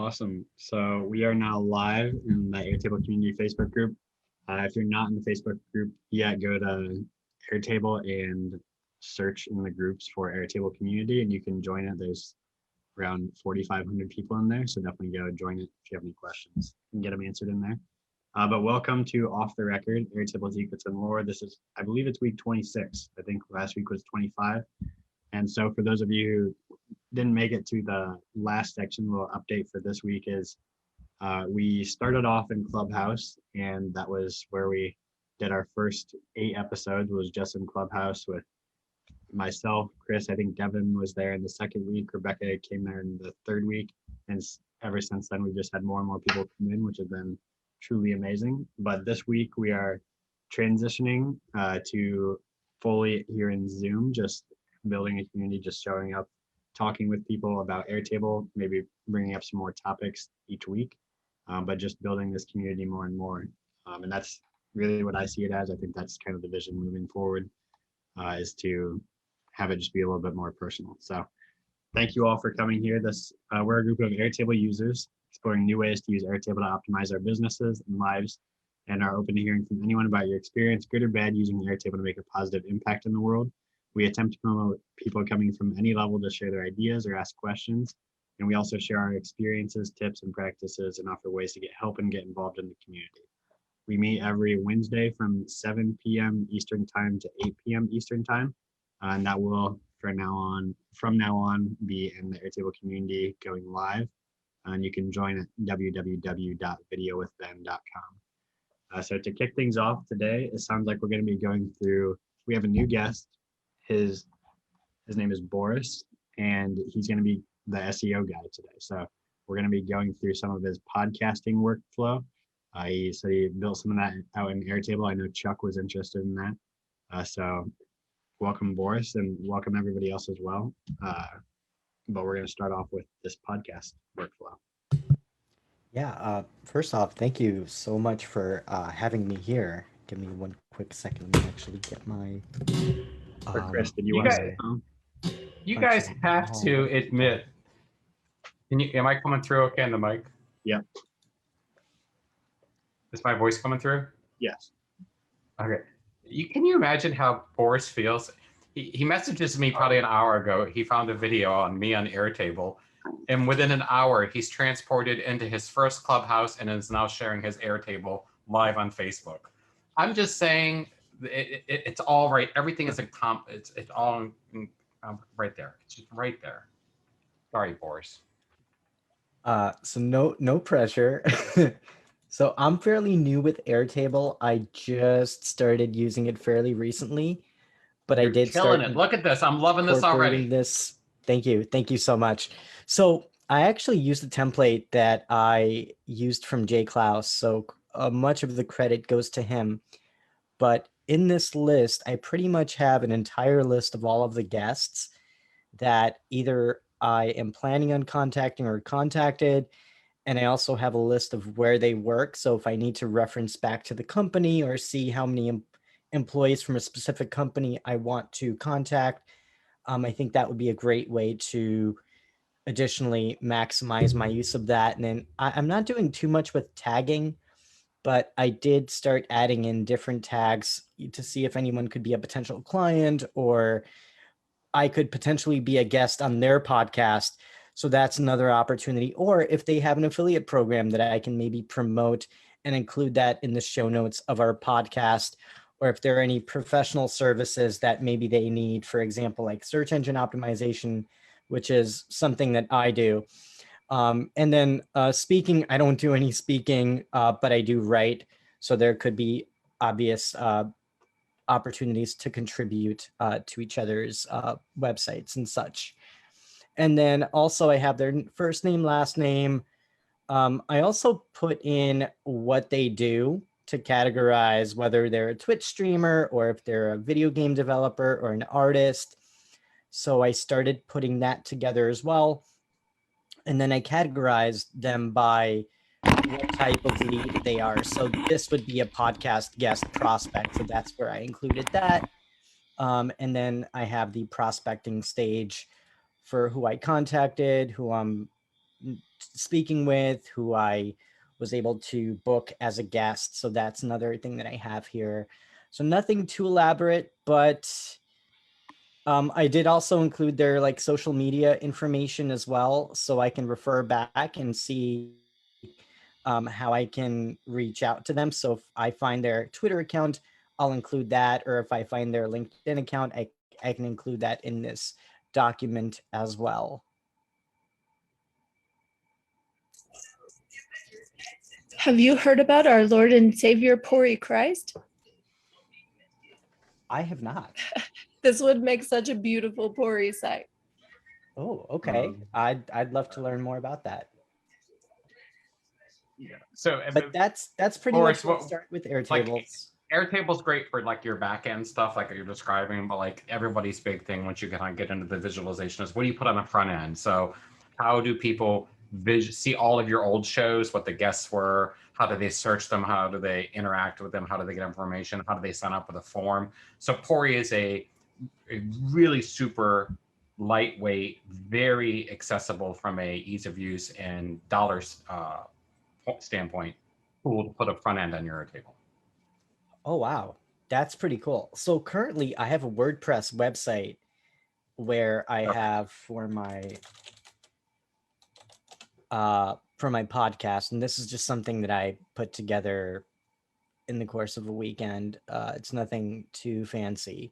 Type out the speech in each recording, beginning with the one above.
Awesome. So we are now live in the Airtable Community Facebook group. If you're not in the Facebook group yet, go to Airtable and search in the groups for Airtable Community, and you can join it. There's around 4,500 people in there, so definitely go join it if you have any questions and get them answered in there. But welcome to Off the Record, Airtable Secrets and Lore. This is, I believe it's week 26. I think last week was 25. And so for those of you who didn't make it to the last section, a little update for this week is we started off in Clubhouse, and that was where we did our first 8 episodes, was just in Clubhouse with myself, Chris. I think Devin was there in the second week. Rebecca came there in the third week. And ever since then, we've just had more and more people come in, which has been truly amazing. But this week we are transitioning to fully here in Zoom, just building a community, just showing up, talking with people about Airtable, maybe bringing up some more topics each week, but just building this community more and more. And that's really what I see it as. I think that's kind of the vision moving forward, is to have it just be a little bit more personal. So thank you all for coming here. We're a group of Airtable users exploring new ways to use Airtable to optimize our businesses and lives, and are open to hearing from anyone about your experience, good or bad, using Airtable to make a positive impact in the world. We attempt to promote people coming from any level to share their ideas or ask questions. And we also share our experiences, tips, and practices, and offer ways to get help and get involved in the community. We meet every Wednesday from 7 p.m. Eastern time to 8 p.m. Eastern time. And that will, from now on, be in the Airtable community going live. And you can join at www.videowithben.com. So to kick things off today, it sounds like we're going to be going through, we have a new guest. His name is Boris, and he's going to be the SEO guy today. So we're going to be going through some of his podcasting workflow. He said he built some of that out in Airtable. I know Chuck was interested in that. So welcome, Boris, and welcome everybody else as well. But we're going to start off with this podcast workflow. Yeah, first off, thank you so much for having me here. Give me one quick second. Let me actually get my... Or Chris, did you want to say something? You guys have to admit, am I coming through okay on the mic? Yeah. Is my voice coming through? Yes. Okay. Can you imagine how Boris feels? He messages me probably an hour ago. He found a video on me on Airtable, and within an hour, he's transported into his first Clubhouse and is now sharing his Airtable live on Facebook. I'm just saying, it's all right. Everything is it's all right there. It's just right there. Sorry, Boris. So no pressure. So I'm fairly new with Airtable. I just started using it fairly recently, but You're I did killing start it. Look at this. I'm loving this already. Thank you so much. So I actually used the template that I used from Jay Klaus. So much of the credit goes to him. But in this list, I pretty much have an entire list of all of the guests that either I am planning on contacting or contacted. And I also have a list of where they work. So if I need to reference back to the company or see how many employees from a specific company I want to contact, I think that would be a great way to additionally maximize my use of that. And then I'm not doing too much with tagging, but I did start adding in different tags to see if anyone could be a potential client or I could potentially be a guest on their podcast. So that's another opportunity. Or if they have an affiliate program that I can maybe promote and include that in the show notes of our podcast, or if there are any professional services that maybe they need, for example, like search engine optimization, which is something that I do. And then speaking, I don't do any speaking, but I do write. So there could be obvious opportunities to contribute to each other's websites and such. And then also I have their first name, last name. I also put in what they do to categorize whether they're a Twitch streamer or if they're a video game developer or an artist. So I started putting that together as well. And then I categorized them by what type of lead they are. So this would be a podcast guest prospect. So that's where I included that. And then I have the prospecting stage for who I contacted, who I'm speaking with, who I was able to book as a guest. So that's another thing that I have here. So nothing too elaborate, but I did also include their like social media information as well, so I can refer back and see how I can reach out to them. So if I find their Twitter account, I'll include that, or if I find their LinkedIn account, I can include that in this document as well. Have you heard about our Lord and Savior Pori Christ? I have not. This would make such a beautiful Pori site. Oh, okay. I'd love to learn more about that. Yeah. So, But that's pretty Boris, much what what- start with like, Airtables. Airtable's great for like your back end stuff, like you're describing, but like everybody's big thing once you kind of get into the visualization is what do you put on the front end? So, how do people see all of your old shows, what the guests were? How do they search them? How do they interact with them? How do they get information? How do they sign up with a form? So, Pori is a really super lightweight, very accessible from a ease of use and dollars standpoint tool to put a front end on your Airtable. Oh, wow. That's pretty cool. So currently I have a WordPress website where I have for my podcast, and this is just something that I put together in the course of a weekend. It's nothing too fancy,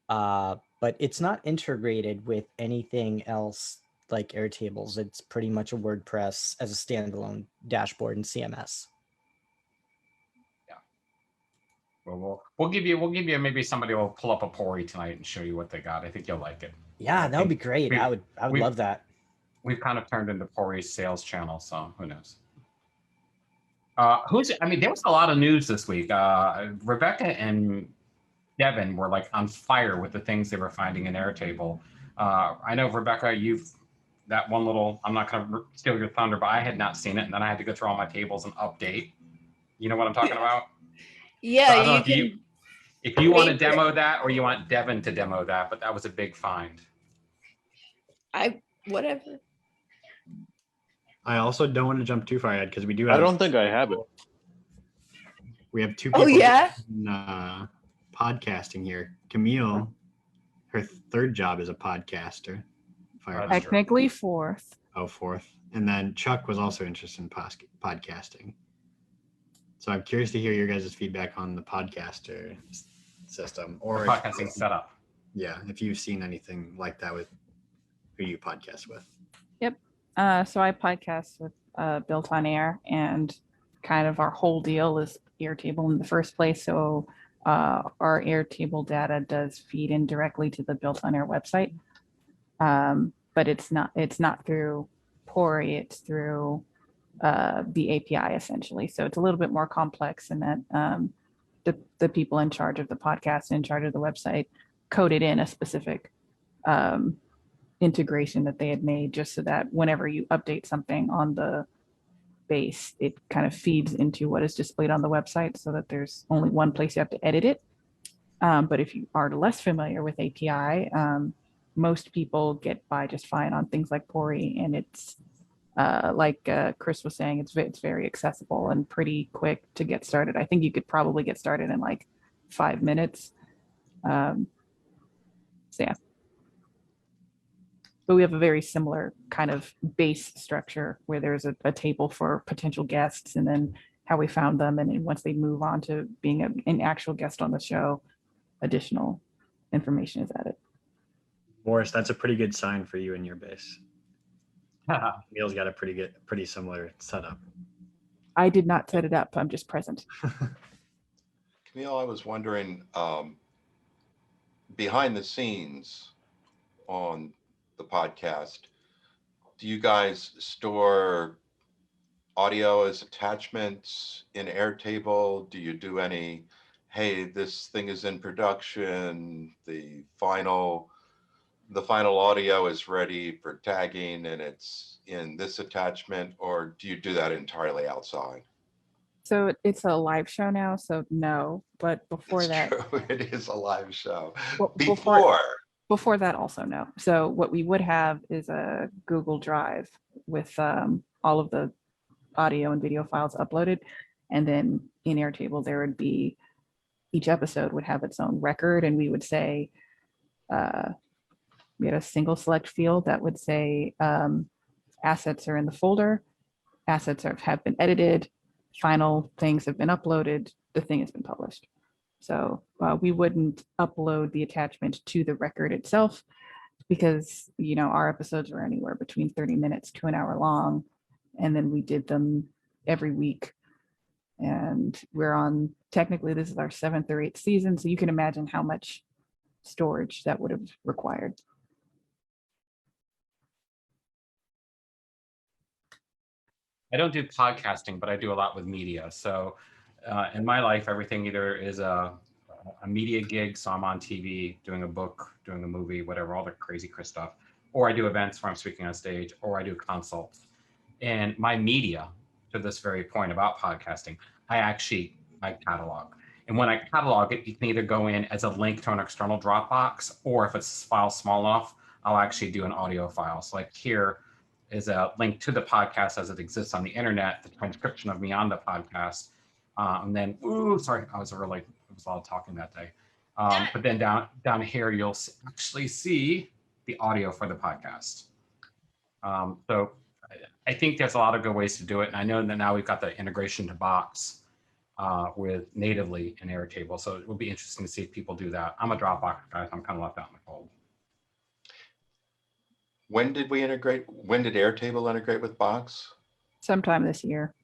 but it's not integrated with anything else like Airtables. It's pretty much a WordPress as a standalone dashboard and CMS. We'll give you maybe somebody will pull up a Pori tonight and show you what they got. I think you'll like it. Yeah, that would be great. I would love that. We've kind of turned into Pori's sales channel, so who knows? I mean, there was a lot of news this week. Rebecca and Devin were like on fire with the things they were finding in Airtable. I know, Rebecca, that one little, I'm not going to steal your thunder, but I had not seen it, and then I had to go through all my tables and update. You know what I'm talking about? Yeah, So you can. if you want to demo that, or you want Devin to demo that, but that was a big find. Whatever. I also don't want to jump too far ahead because we do I have. don't think I have it. We have two people. Oh yeah. In, podcasting here. Camille, her third job is a podcaster. if I remember. Technically fourth. Oh, fourth. And then Chuck was also interested in podcasting. So I'm curious to hear your guys' feedback on the podcaster system or Podcasting setup. Yeah, if you've seen anything like that with who you podcast with. Yep. So I podcast with Built on Air, and kind of our whole deal is Airtable in the first place. So our Airtable data does feed in directly to the Built on Air website, but it's not through Pori. It's through the API essentially. So it's a little bit more complex in that the people in charge of the podcast, in charge of the website, coded in a specific integration that they had made just so that whenever you update something on the base, it kind of feeds into what is displayed on the website so that there's only one place you have to edit it. But if you are less familiar with API, most people get by just fine on things like Pori, and it's like Chris was saying, it's very accessible and pretty quick to get started. I think you could probably get started in like 5 minutes. So yeah. But we have a very similar kind of base structure where there's a table for potential guests and then how we found them. And then once they move on to being an actual guest on the show, additional information is added. Boris, that's a pretty good sign for you and your base. Neil's got a pretty similar setup. I did not set it up. I'm just present. Camille, I was wondering, behind the scenes on the podcast, do you guys store audio as attachments in Airtable? Do you do any, hey, this thing is in production, the final audio is ready for tagging and it's in this attachment, or do you do that entirely outside? So it's a live show now, so no. But before It's that, true. It is a live show. Well, Before before that, also no. So what we would have is a Google Drive with all of the audio and video files uploaded. And then in Airtable, there would be, each episode would have its own record, and we would say, we had a single select field that would say assets are in the folder, assets have been edited, final things have been uploaded, the thing has been published. So we wouldn't upload the attachment to the record itself because, you know, our episodes were anywhere between 30 minutes to an hour long. And then we did them every week. And we're on, technically, this is our 7th or 8th season. So you can imagine how much storage that would have required. I don't do podcasting, but I do a lot with media. So in my life, everything either is a media gig, so I'm on TV, doing a book, doing a movie, whatever, all the crazy Chris stuff, or I do events where I'm speaking on stage, or I do consults. And my media, to this very point about podcasting, I catalog. And when I catalog it, you can either go in as a link to an external Dropbox, or if it's file small enough, I'll actually do an audio file. So like here is a link to the podcast as it exists on the internet, the transcription of me on the podcast. And then, sorry, it was a lot of talking that day. But then down here, you'll actually see the audio for the podcast. So I think there's a lot of good ways to do it. And I know that now we've got the integration to Box with natively in Airtable. So it will be interesting to see if people do that. I'm a Dropbox guy, so I'm kind of left out in the cold. When did we integrate? When did Airtable integrate with Box? Sometime this year,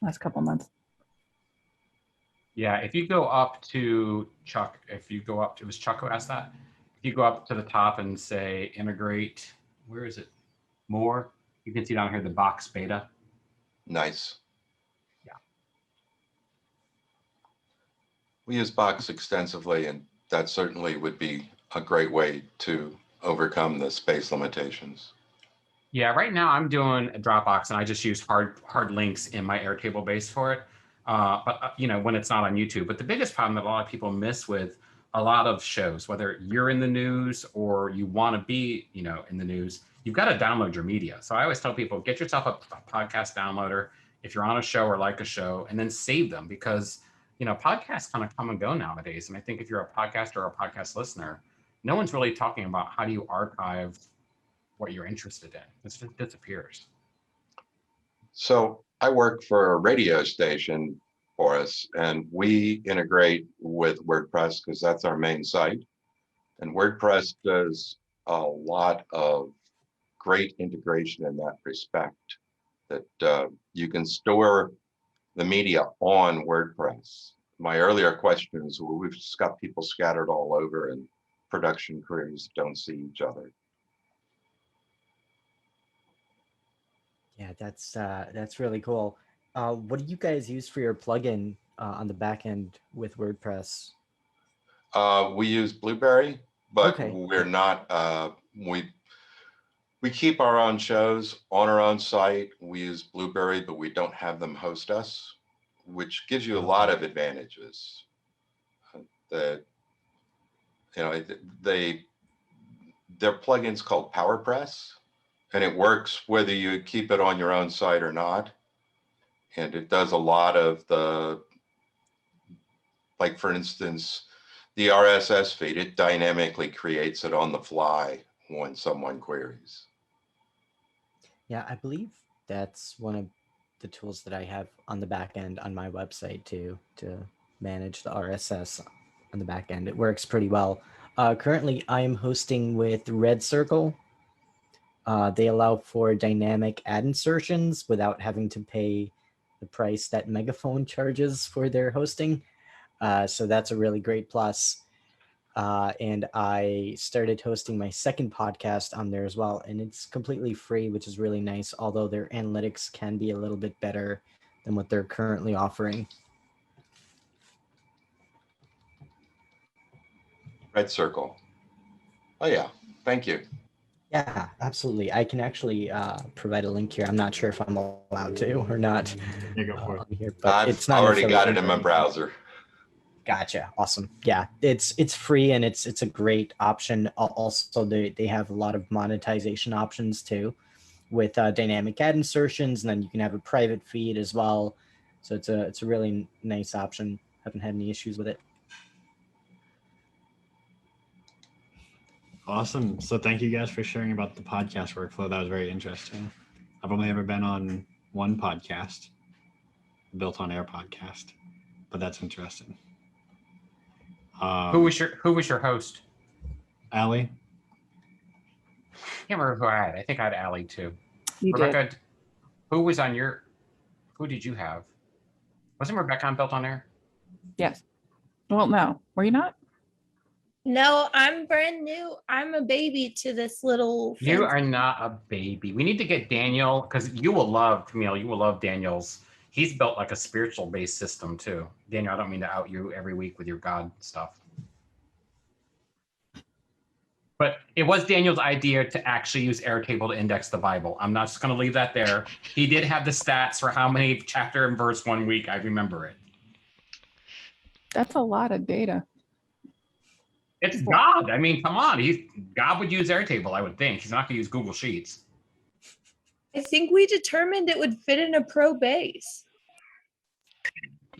last couple months. Yeah, if you go up to Chuck, it was Chuck who asked that. If you go up to the top and say integrate, where is it? More, you can see down here the Box beta. Nice. Yeah. We use Box extensively, and that certainly would be a great way to overcome the space limitations. Yeah, right now I'm doing a Dropbox, and I just use hard links in my Airtable base for it. But you know, when it's not on YouTube. But the biggest problem that a lot of people miss with a lot of shows, whether you're in the news or you want to be, you know, in the news, you've got to download your media. So I always tell people, get yourself a podcast downloader if you're on a show or like a show, and then save them, because, you know, podcasts kind of come and go nowadays. And I think if you're a podcaster or a podcast listener, no one's really talking about how do you archive what you're interested in. It just disappears. So I work for a radio station for us, and we integrate with WordPress because that's our main site. And WordPress does a lot of great integration in that respect, that you can store the media on WordPress. My earlier question is, well, we've just got people scattered all over and production crews don't see each other. Yeah, that's really cool. What do you guys use for your plugin on the back end with WordPress? We use Blueberry, but Okay. we're not, we keep our own shows on our own site. We use Blueberry, but we don't have them host us, which gives you a lot of advantages. That, you know, their plugin's called PowerPress, and it works whether you keep it on your own site or not. And it does a lot of the, like for instance, the RSS feed, it dynamically creates it on the fly when someone queries. Yeah, I believe that's one of the tools that I have on the back end on my website to manage the RSS on the back end. It works pretty well. Currently, I am hosting with Red Circle. They allow for dynamic ad insertions without having to pay the price that Megaphone charges for their hosting. So that's a really great plus. And I started hosting my second podcast on there as well. And it's completely free, which is really nice, although their analytics can be a little bit better than what they're currently offering. Red Circle. Oh yeah, thank you. Yeah, absolutely. I can actually provide a link here. I'm not sure if I'm allowed to or not Yeah, go for it. on here, but I've it's not already got it necessarily in my browser. Gotcha. Awesome. Yeah, it's free and it's a great option. Also, they have a lot of monetization options too. with dynamic ad insertions, and then you can have a private feed as well. So it's a really nice option. Haven't had any issues with it. Awesome. So thank you guys for sharing about the podcast workflow. That was very interesting. I've only ever been on one podcast, Built on Air podcast, but that's interesting. Who was your host? Allie? Can't remember who I had. I think I had Allie too. You Rebecca, did. who did you have? Wasn't Rebecca on Built on Air? Yes. Well, no. Were you not? No, I'm brand new. I'm a baby to this little. You are fancy- not a baby. We need to get Daniel, because you will love, Camille, you will love Daniel's. He's built like a spiritual based system too. Daniel, I don't mean to out you every week with your God stuff. But it was Daniel's idea to actually use Airtable to index the Bible. I'm not just going to leave that there. He did have the stats for how many chapter and verse 1 week. I remember it. That's a lot of data. It's God. I mean, come on. God would use Airtable, I would think. He's not going to use Google Sheets. I think we determined it would fit in a pro base.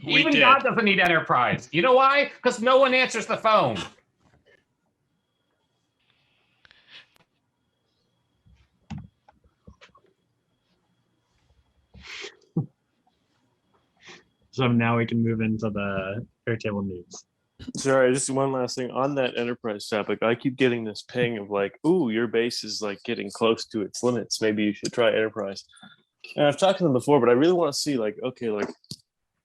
Even God doesn't need enterprise. You know why? Because no one answers the phone. So now we can move into the Airtable news. Sorry, just one last thing on that enterprise topic. I keep getting this ping of like, "Ooh, your base is like getting close to its limits. Maybe you should try enterprise." And I've talked to them before, but I really want to see like, okay, like,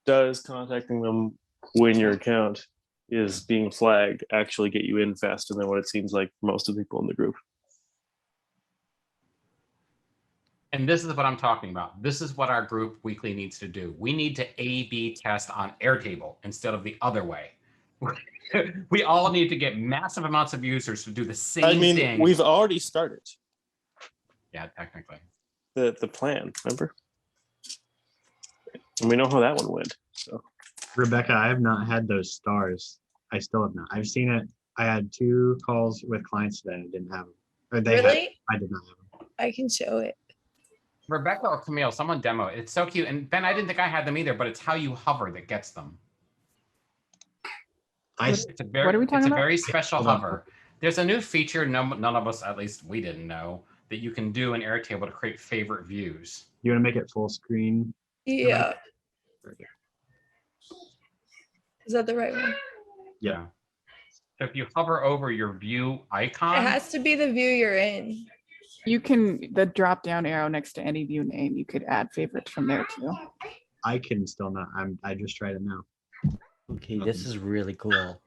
does contacting them when your account is being flagged actually get you in faster than what it seems like for most of the people in the group? And this is what I'm talking about. This is what our group weekly needs to do. We need to A/B test on Airtable instead of the other way. We all need to get massive amounts of users to do the same thing. We've already started Yeah, technically. the plan, remember? And we know how that one went. So Rebecca, I have not had those stars. I still have not. I've seen it. I had 2 calls with clients today. I didn't have them. Or they Really? had, I did not have them. I can show it. Rebecca or Camille, someone demo it. It's so cute. And Ben, I didn't think I had them either, but it's how you hover that gets them. It's a very, What are we talking it's a about? very special Hold on. hover. There's a new feature none of us, at least we didn't know, that you can do in Airtable to create favorite views. You want to make it full screen? Yeah. Is that the right one? Yeah. So if you hover over your view icon, It has to be the view you're in. You can, the drop down arrow next to any view name, you could add favorites from there too. I can still not. I just tried it now. Okay, this is really cool.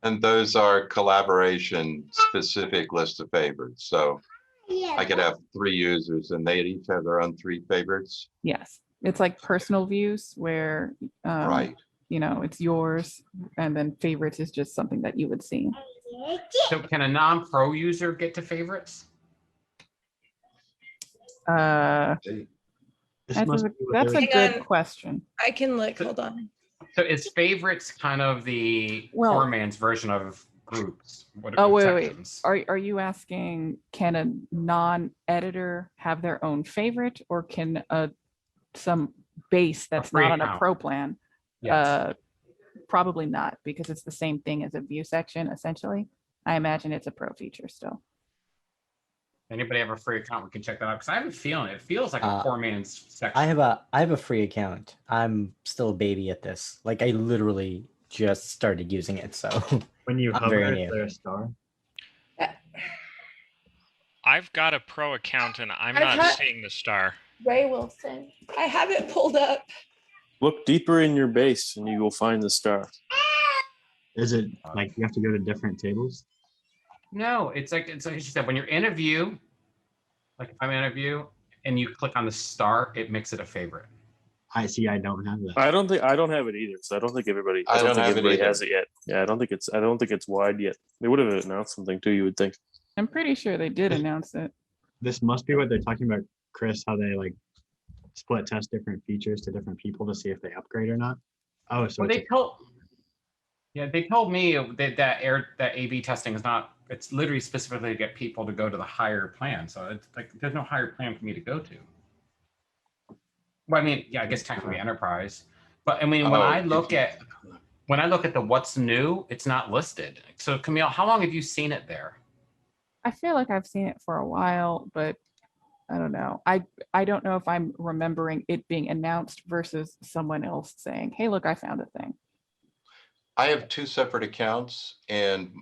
And those are collaboration specific list of favorites. So I could have 3 users and they each have their own 3 favorites. Yes. It's like personal views where, Right. you know, it's yours, and then favorites is just something that you would see. so can a non-pro user get to favorites? This That's must a, be what that's they a were- Hang good on. question. I can look. Hold on. So is favorites kind of the Well- poor man's version of groups? What Oh, are wait. sections? Are you asking, can a non-editor have their own favorite, or can some base that's free not on a account. pro plan? Yes. Probably not, because it's the same thing as a view section, essentially. I imagine it's a pro feature still. Anybody have a free account? We can check that out because I have a feeling it feels like a poor man's section. I have a free account. I'm still a baby at this. Like, I literally just started using it, so When you I'm hover, very is new. there a star? I've got a pro account and I'm I've not had- seeing the star. Ray Wilson. I have it pulled up. look deeper in your base and you will find the star. Is it like you have to go to different tables? No, it's like you said, when you're in a view, like if I'm in a view and you click on the star, it makes it a favorite. I see. I don't have that. I don't have it either. So I don't think everybody I don't have it either. has it yet. Yeah, I don't think it's wide yet. They would have announced something too, you would think. I'm pretty sure they did announce it. This must be what they're talking about, Chris. How they like split test different features to different people to see if they upgrade or not. Oh, so Well, it's they told me that A/B testing is not it's literally specifically to get people to go to the higher plan. So it's like there's no higher plan for me to go to. Well, I mean, yeah, I guess technically enterprise, but I mean, when Oh, I look at the what's new, it's not listed. So Camille, how long have you seen it there? I feel like I've seen it for a while, but I don't know. I don't know if I'm remembering it being announced versus someone else saying, "Hey, look, I found a thing." I have two separate accounts, and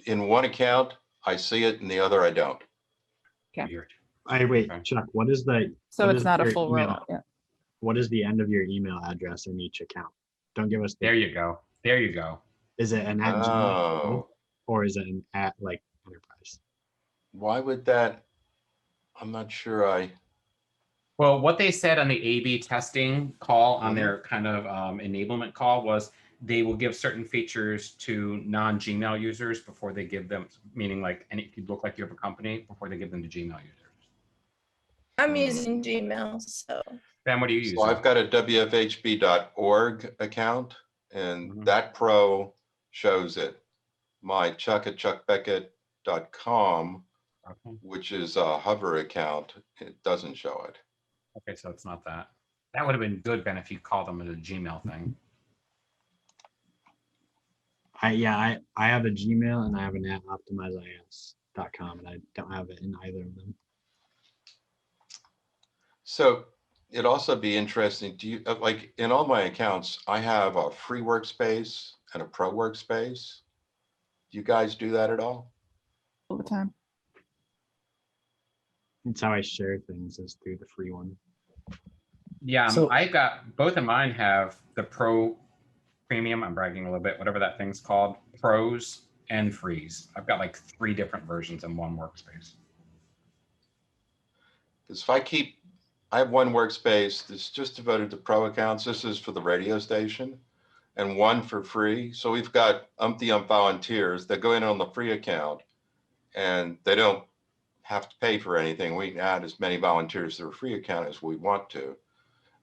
in one account, I see it, and the other I don't. Okay. Weird. Wait, Okay. Chuck, what is the So what it's is not a your full email? rollout. Yeah. What is the end of your email address in each account? Don't give us the, There you go. There you go. is it an at Gmail Oh, or is it an at like enterprise? why would that? I'm not sure. Well, what they said on the A/B testing call on Mhm. their kind of enablement call was they will give certain features to non-Gmail users before they give them, meaning like any if you look like you have a company, before they give them to Gmail users. I'm using Gmail, so Ben, what do you use? So I've got a wfhb.org account, and Mhm. that pro shows it. My Chuck at chuckbeckett.com, Okay. which is a hover account, it doesn't show it. Okay, so it's not that. That would have been good, Ben, if you called them as a Gmail thing. I have a Gmail and I have an at optimizeis.com, and I don't have it in either of them. So it'd also be interesting. Do you like in all my accounts, I have a free workspace and a pro workspace. Do you guys do that at all? All the time. It's how I share things is through the free one. Yeah, So- I got both of mine have the Pro Premium. I'm bragging a little bit, whatever that thing's called, Pros and Frees. I've got like 3 different versions in one workspace. Because if I have one workspace that's just devoted to pro accounts. This is for the radio station, and one for free. So we've got volunteers that go in on the free account, and they don't have to pay for anything. We can add as many volunteers to the free account as we want to.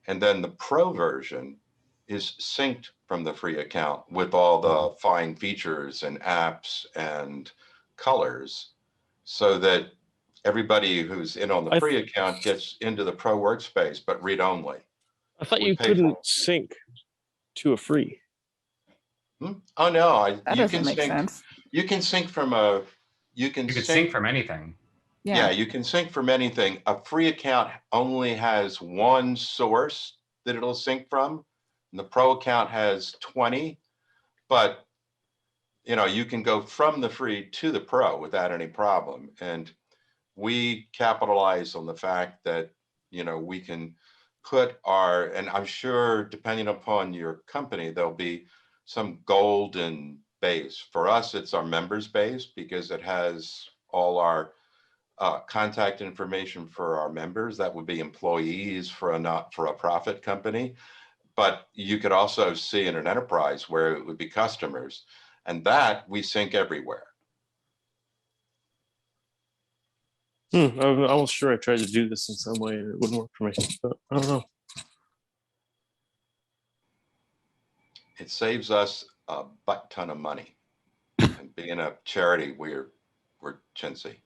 And then the pro version is synced from the free account with all the fine features and apps and colors, so that everybody who's in on the free account gets into the pro workspace, but read only. I thought We you pay for couldn't it. sync to a free. Oh no, That you doesn't can make sync. sense. You can sync from you can You could sync from anything. Yeah, Yeah. you can sync from anything. A free account only has one source that it'll sync from, and the pro account has 20. But you can go from the free to the pro without any problem. And we capitalize on the fact that we can put and I'm sure depending upon your company, there'll be some golden base. For us, it's our members base because it has all our contact information for our members. That would be employees for a not-for-profit company. But you could also see in an enterprise where it would be customers, and that we sync everywhere. I'm almost sure I tried to do this in some way and it wouldn't work for me. But I don't know. It saves us a butt ton of money. And being a charity, we're chintzy.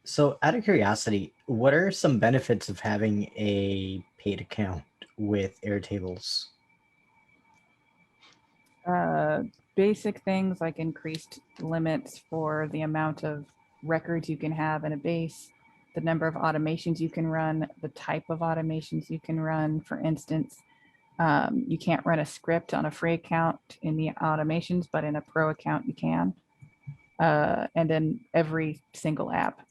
So, out of curiosity, what are some benefits of having a paid account with Airtables? Basic things like increased limits for the amount of records you can have in a base, the number of automations you can run, the type of automations you can run. For instance, you can't run a script on a free account in the automations, but in a pro account you can. And then every single app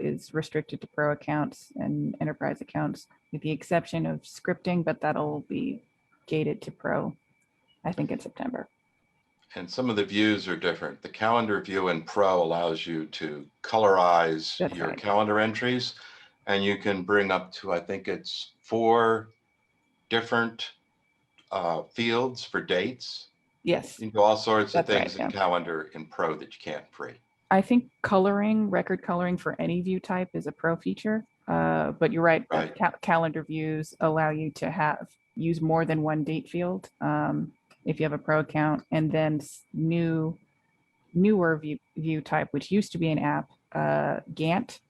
is restricted to pro accounts and enterprise accounts, with the exception of scripting, but that'll be gated to pro, I think, in September. And some of the views are different. The calendar view in Pro allows you to colorize That's your right. calendar entries, and you can bring up to, I think it's 4 different fields for dates. Yes, You can do all sorts of That's right, things in yeah. calendar in Pro that you can't free. I think record coloring for any view type is a pro feature. But you're right, Right. calendar views allow you to use more than one date field. if you have a pro account, and then newer view type, which used to be an app, Gantt.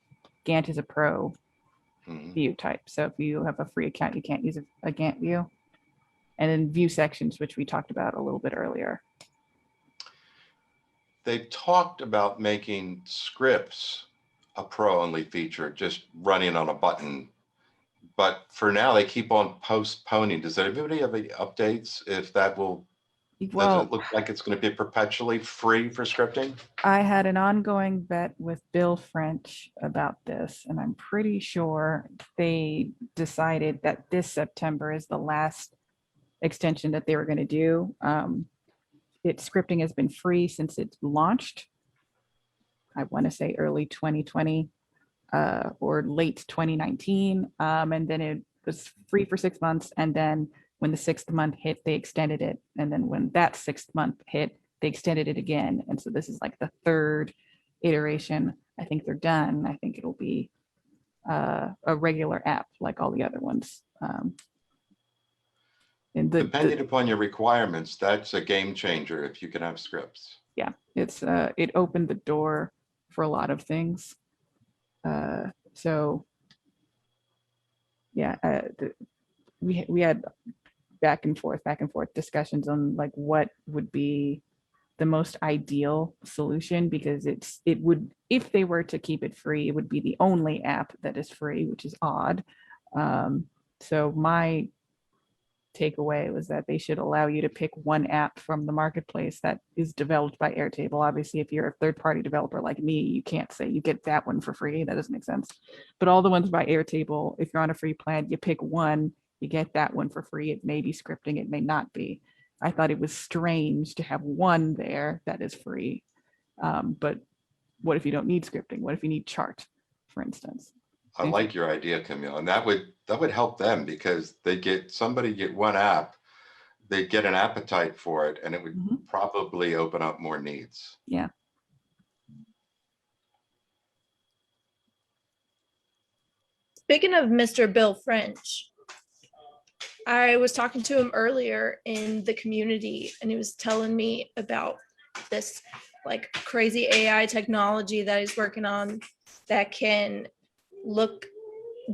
Gantt is a pro view type. So if you have a free account, you can't use a Gantt view. And then view sections, which we talked about a little bit earlier. They've talked about making scripts a pro-only feature, just running on a button. But for now, they keep on postponing. Does anybody have any updates if that will, does it look like it's going to be perpetually free for scripting? I had an ongoing bet with Bill French about this, and I'm pretty sure they decided that this September is the last extension that they were going to do. Scripting has been free since it's launched. I want to say early 2020 or late 2019. And then it was free for 6 months. And then when the 6th month hit, they extended it. And then when that 6th month hit, they extended it again. And so this is like the 3rd iteration. I think they're done. I think it'll be a regular app like all the other ones. Depending upon your requirements, that's a game changer if you can have scripts. Yeah, it opened the door for a lot of things. So yeah, we had back and forth discussions on like what would be the most ideal solution, because it would, if they were to keep it free, it would be the only app that is free, which is odd. So my takeaway was that they should allow you to pick one app from the marketplace that is developed by Airtable. Obviously, if you're a third-party developer like me, you can't say you get that one for free. That doesn't make sense. But all the ones by Airtable, if you're on a free plan, you pick one, you get that one for free. It may be scripting, it may not be. I thought it was strange to have one there that is free. But what if you don't need scripting? What if you need chart, for instance? I like your idea, Camille, and that would help them, because somebody get one app, they get an appetite for it, and it would probably open up more needs. Yeah. Speaking of Mr. Bill French, I was talking to him earlier in the community, and he was telling me about this like crazy AI technology that he's working on that can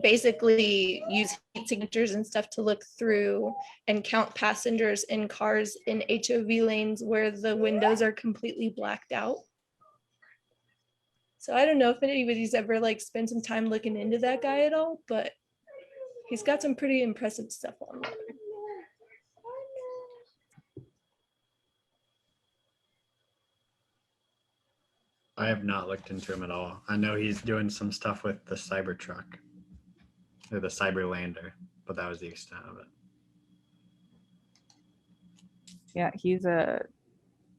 basically use heat signatures and stuff to look through and count passengers in cars in HOV lanes where the windows are completely blacked out. So I don't know if anybody's ever like spent some time looking into that guy at all, but he's got some pretty impressive stuff on there. I have not looked into him at all. I know he's doing some stuff with the Cybertruck, or the Cyberlander, but that was the extent of it. Yeah, he's a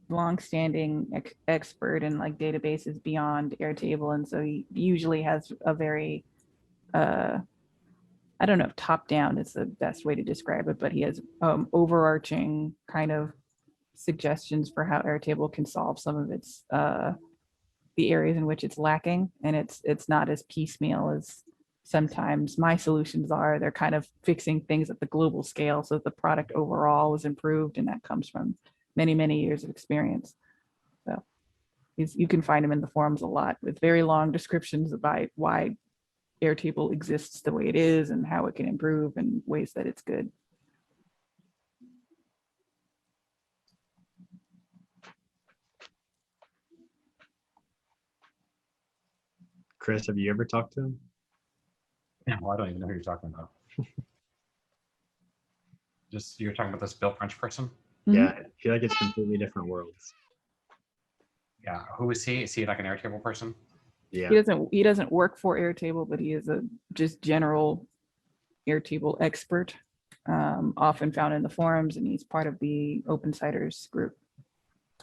long-standing expert in like databases beyond Airtable, and so he usually has a very, I don't know if top-down is the best way to describe it, but he has overarching kind of suggestions for how Airtable can solve some of its the areas in which it's lacking, and it's not as piecemeal as sometimes my solutions are. They're kind of fixing things at the global scale so that the product overall is improved, and that comes from many years of experience. So you can find him in the forums a lot with very long descriptions about why Airtable exists the way it is and how it can improve and ways that it's good. Chris, have you ever talked to him? Yeah, well, I don't even know who you're talking about. Just you're talking about this Bill French person? Yeah, I feel like it's completely different worlds. Yeah, who is he? Is he like an Airtable person? Yeah, He doesn't work for Airtable, but he is a just general Airtable expert, often found in the forums, and he's part of the OpenSiders group.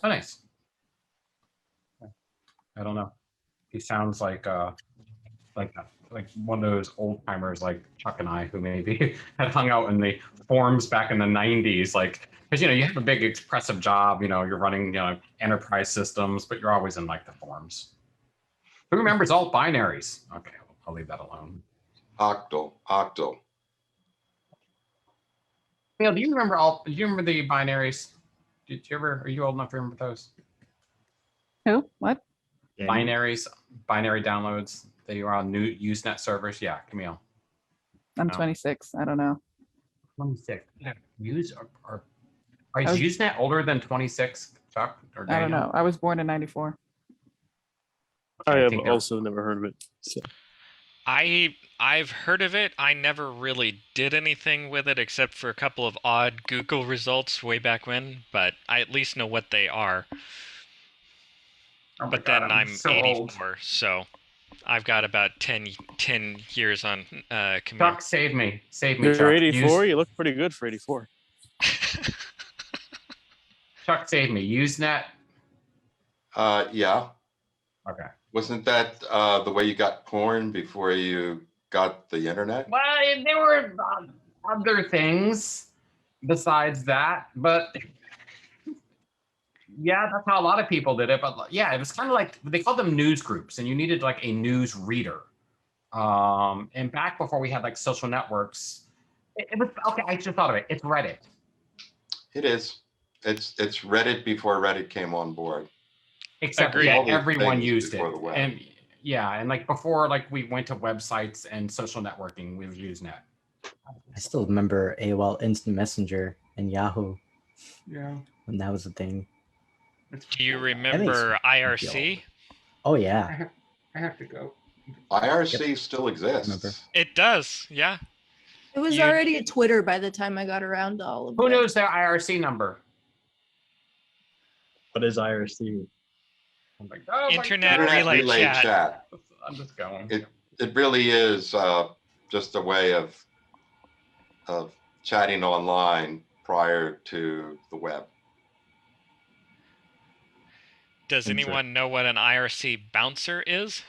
Oh, nice. I don't know. He sounds like one of those old timers like Chuck and I, who maybe had hung out in the forums back in the 90s. Like, because you have a big expressive job, you're running enterprise systems, but you're always in like the forums. Who remembers alt binaries? Okay, I'll leave that alone. Octal. Neil, do you remember the binaries? Did you ever? Are you old enough to remember those Who? What? Daniel? binary downloads? They were on new Usenet servers. Yeah, Camille. I'm No. 26. I don't know. 26. Yeah, is I was- Usenet older than 26, Chuck or Daniel? I don't know. I was born in 94. I have think they're- also never heard of it. So. I've heard of it. I never really did anything with it except for a couple of odd Google results way back when, but I at least know what they are. Oh my But God, then I'm so old. 84, so I've got about 10 years on Camille. Chuck, save me. Save me, You're Chuck. 84. You look pretty good for 84. Chuck, save me. Usenet. Yeah. Okay. Wasn't that the way you got porn before you got the internet? Well, there were other things besides that, but yeah, that's how a lot of people did it. But yeah, it was kind of like they called them news groups, and you needed like a news reader. And back before we had like social networks, it was okay. I just thought of it. It's Reddit. It is. It's Reddit before Reddit came on board. Except Agreed. yeah, All the everyone things used it, before the web. and yeah, and like before, like we went to websites and social networking, we would use Net. I still remember AOL Instant Messenger and Yahoo Yeah. when that was a thing. Do you remember IRC? Oh yeah, I have to go. IRC still exists. Remember. It does, yeah. It was You- already a Twitter by the time I got around to all of Who it. knows their IRC number? What is IRC? I'm like, oh my Internet God. relay chat. I'm just going. It really is just a way of chatting online prior to the web. Does anyone know what an IRC bouncer is?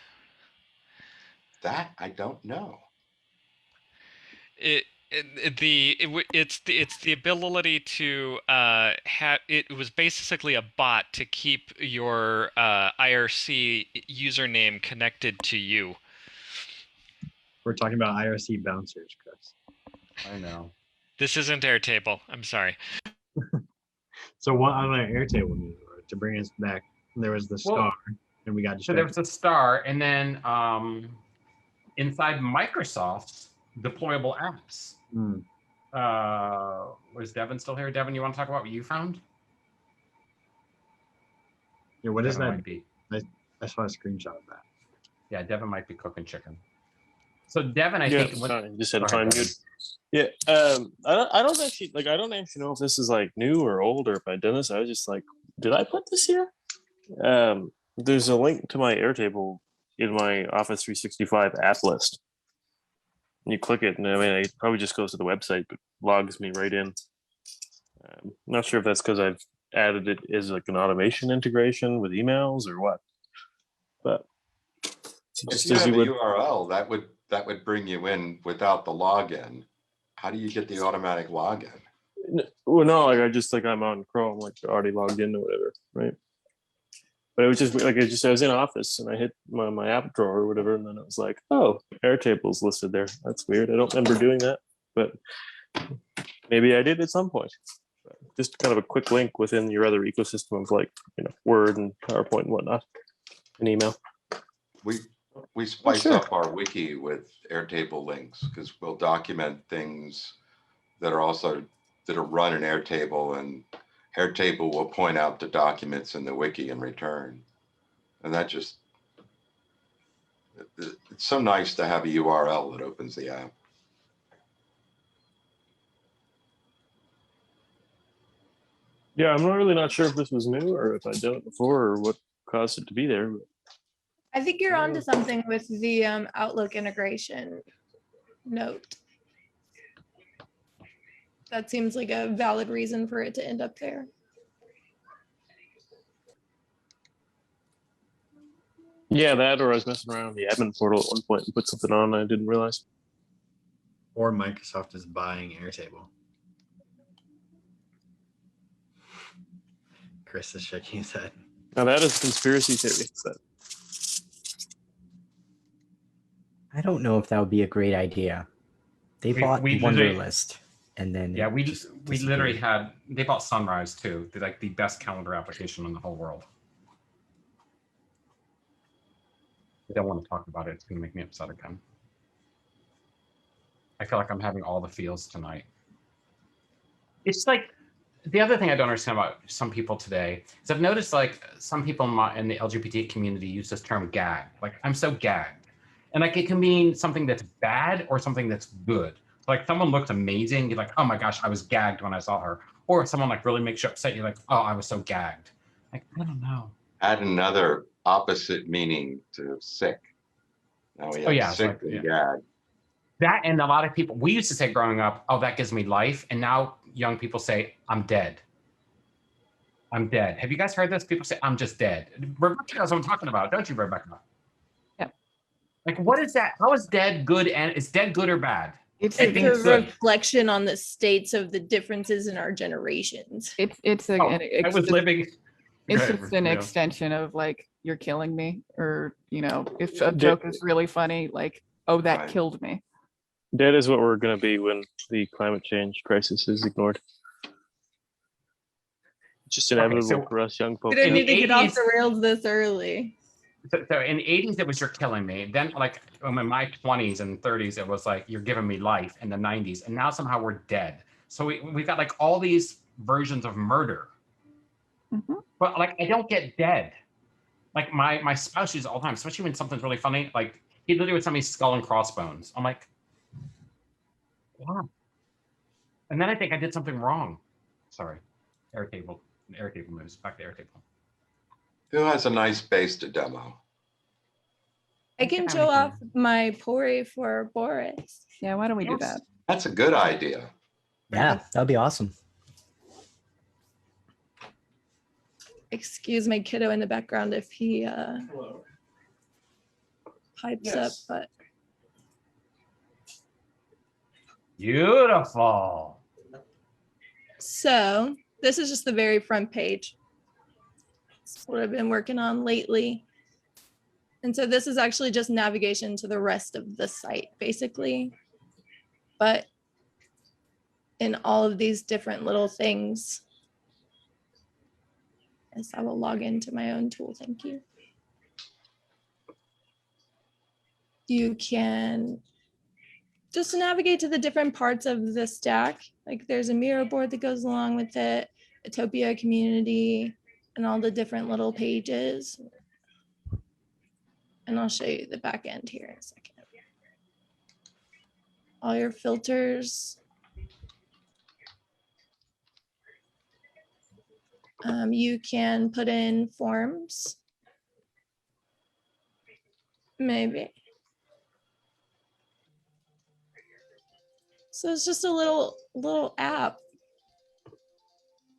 That I don't know. It's the ability to have it was basically a bot to keep your IRC username connected to you. We're talking about IRC bouncers, Chris. I know. This isn't Airtable. I'm sorry. So what on an Airtable news, to bring us back, there was the Well, star, and we got So there distracted. was a star, and then inside Microsoft's deployable apps. Hmm. Was Devin still here? Devin, you want to talk about what you found? Yeah, what is Devin that? might be- I saw a screenshot of that. Yeah, Devin might be cooking chicken. So Devin, I Yeah, think. sorry, just had Go to ahead, find Devin. mute. Yeah, I don't actually know if this is like new or old or if I've done this. I was just like, did I put this here? There's a link to my Airtable in my Office 365 app list. You click it, and I mean, it probably just goes to the website, but logs me right in. I'm not sure if that's because I've added it as like an automation integration with emails or what. But If just you as have you a would, URL, that would bring you in without the login. How do you get the automatic login? well, no, like I'm on Chrome, like already logged in or whatever, right? But it was just like I was in Office and I hit my app drawer or whatever, and then it was like, oh, Airtable's listed there. That's weird. I don't remember doing that, but maybe I did at some point. Just kind of a quick link within your other ecosystem of like Word and PowerPoint and whatnot, and email. We spice sure. up our wiki with Airtable links because we'll document things that are run in Airtable, and Airtable will point out the documents in the wiki in return. And that just, it's so nice to have a URL that opens the app. Yeah, I'm really not sure if this was new or if I'd done it before or what caused it to be there. But I think you're onto something with the Outlook integration note. That seems like a valid reason for it to end up there. yeah, that or I was messing around with the admin portal at one point and put something on I didn't realize. Or Microsoft is buying Airtable. Chris is shaking his head. Now that is conspiracy theory. So. I don't know if that would be a great idea. They bought we- Wunderlist, and then Yeah, it we just literally disappeared. they bought Sunrise too. They're like the best calendar application in the whole world. I don't want to talk about it. It's gonna make me upset again. I feel like I'm having all the feels tonight. It's like the other thing I don't understand about some people today is I've noticed like some people in the LGBT community use this term gag. Like, I'm so gagged. And like it can mean something that's bad or something that's good. Like someone looks amazing, you're like, oh my gosh, I was gagged when I saw her. Or if someone like really makes you upset, you're like, oh, I was so gagged. Like, I don't know. Add another opposite meaning to sick. Now we have yeah, it's sick like, and yeah. gag. That, and a lot of people, we used to say growing up, oh, that gives me life. And now young people say, I'm dead. I'm dead. Have you guys heard this? People say, I'm just dead. Rebecca knows what I'm talking about, don't you, Rebecca? Yeah. Like, what is that? How is dead good? And is dead good or bad? It's I It's think a it's good. reflection on the states of the differences in our generations. it's a, Oh, an I was living. it's Go ahead, just an Leo. extension of like, you're killing me, or if a joke is really funny, like, oh, that Right. killed me. That is what we're going to be when the climate change crisis is ignored. It's just inevitable so- for us young We folks. don't In need the to get off 80s the rails this early. So in the 80s, it was you're killing me. Then like in my 20s and 30s, it was like you're giving me life in the 90s. And now somehow we're dead. So we've got like all these versions of murder. Mhm. But like, I don't get dead. Like my spouse uses it all the time, especially when something's really funny. Like he literally would send me skull and crossbones. I'm like, wow. And then I think I did something wrong. Sorry. Airtable news. Back to Airtable. Who has a nice base to demo? I can show off my pori for Boris. Yeah, why don't we do Yes. that? That's a good idea. Yeah, that'd be awesome. Excuse my kiddo in the background if he pipes up, Yes. but Beautiful. so this is just the very front page. It's what I've been working on lately. And so this is actually just navigation to the rest of the site, basically. But in all of these different little things. Yes, I will log into my own tool. Thank you. You can just navigate to the different parts of the stack. Like there's a Miro board that goes along with it, Utopia community, and all the different little pages. And I'll show you the back end here in a second. All your filters. You can put in forms. Maybe. So it's just a little app.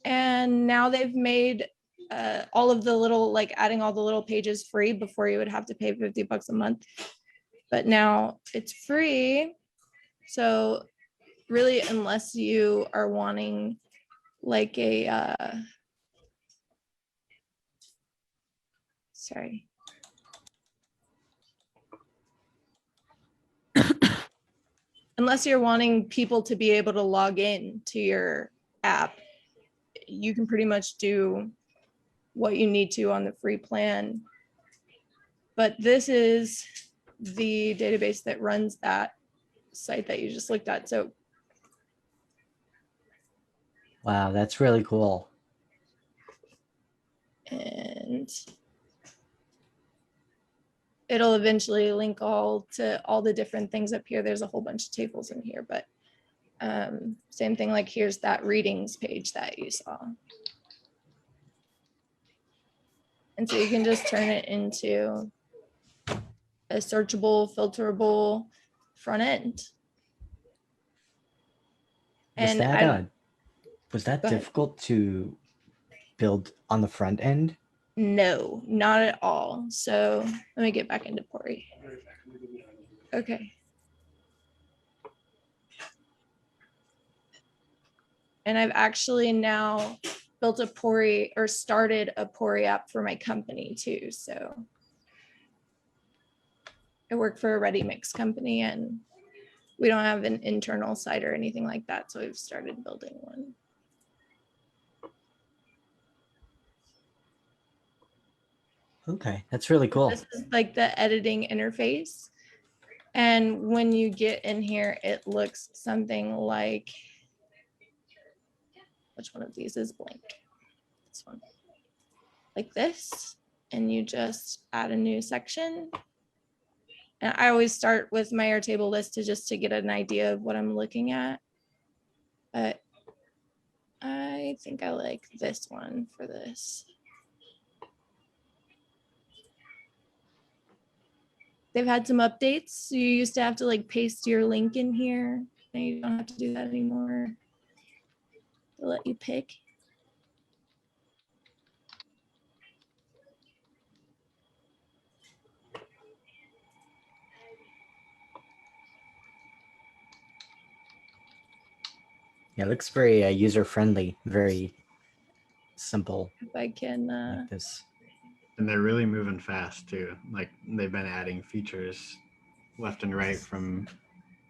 And now they've made all of the little, like adding all the little pages free. Before you would have to pay $50 a month. But now it's free. So really, unless you are wanting like a, sorry. Unless you're wanting people to be able to log in to your app, you can pretty much do what you need to on the free plan. But this is the database that runs that site that you just looked at. So Wow, that's really cool. and it'll eventually link all to all the different things up here. There's a whole bunch of tables in here, but same thing, like here's that readings page that you saw. And so you can just turn it into a searchable, filterable front end. Was that Go ahead. difficult to build on the front end? No, not at all. So let me get back into Pori. Okay. And I've actually now built a Pori or started a Pori app for my company too. So I work for a ready mix company and we don't have an internal site or anything like that, so we've started building one. Okay, that's really cool. This is like the editing interface. And when you get in here, it looks something like, which one of these is blank? This one. Like this. And you just add a new section. And I always start with my Airtable list just to get an idea of what I'm looking at. But I think I like this one for this. They've had some updates. So you used to have to like paste your link in here. Now you don't have to do that anymore. They'll let you pick. Yeah, it looks very user-friendly, very simple If I can, like this. And they're really moving fast too. Like they've been adding features left and right from,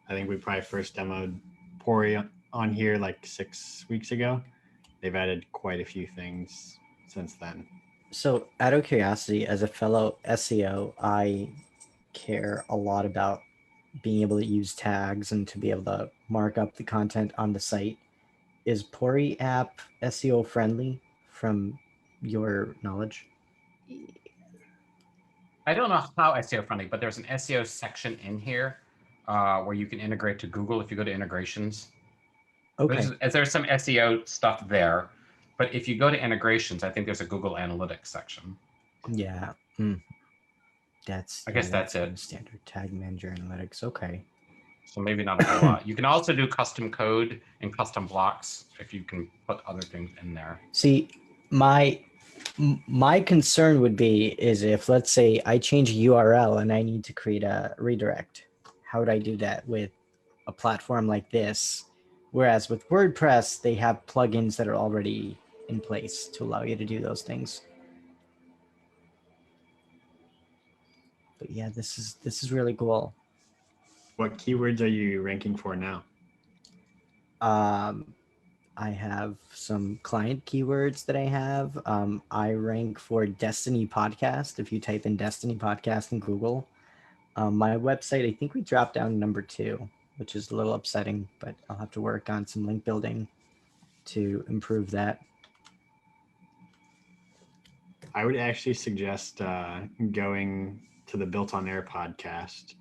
I think we probably first demoed Pori on here like 6 weeks ago. They've added quite a few things since then. So out of curiosity, as a fellow SEO, I care a lot about being able to use tags and to be able to mark up the content on the site. Is Pori app SEO friendly from your knowledge? I don't know how SEO friendly, but there's an SEO section in here where you can integrate to Google if you go to integrations. Okay. There's some SEO stuff there, but if you go to integrations, I think there's a Google Analytics section. Yeah. That's. I guess that's it. Standard tag manager analytics. Okay. So maybe not a whole lot. You can also do custom code and custom blocks if you can put other things in there. See, my concern would be is if, let's say, I change a URL and I need to create a redirect. How would I do that with a platform like this? Whereas with WordPress, they have plugins that are already in place to allow you to do those things. But yeah, this is really cool. What keywords are you ranking for now? I have some client keywords that I have. I rank for Destiny Podcast. If you type in Destiny Podcast in Google, my website, I think we dropped down number 2, which is a little upsetting, but I'll have to work on some link building to improve that. I would actually suggest going to the Built on Air podcast.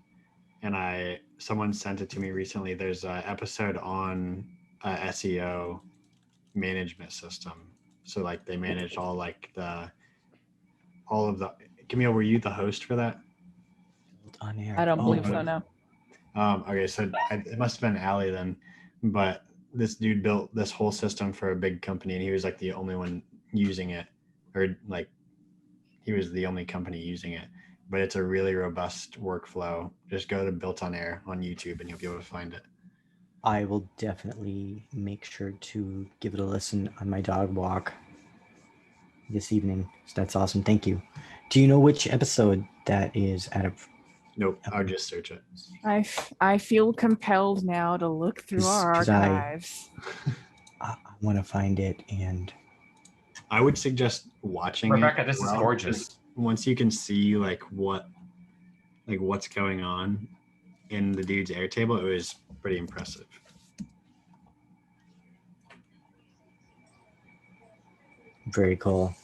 And someone sent it to me recently. There's an episode on SEO management system. So like they manage all of the. Camille, were you the host for that? On air. I don't believe so, no. Okay, so it must have been Allie then. But this dude built this whole system for a big company, and he was like the only one using it, or like he was the only company using it. But it's a really robust workflow. Just go to Built on Air on YouTube and you'll be able to find it. I will definitely make sure to give it a listen on my dog walk this evening. So that's awesome. Thank you. Do you know which episode that is out of? Nope, I'll just search it. I feel compelled now to look through our 'Cause archives. I want to find it, and I would suggest watching Rebecca, it. this is gorgeous. Once you can see what's going on in the dude's Airtable, it was pretty impressive. very cool.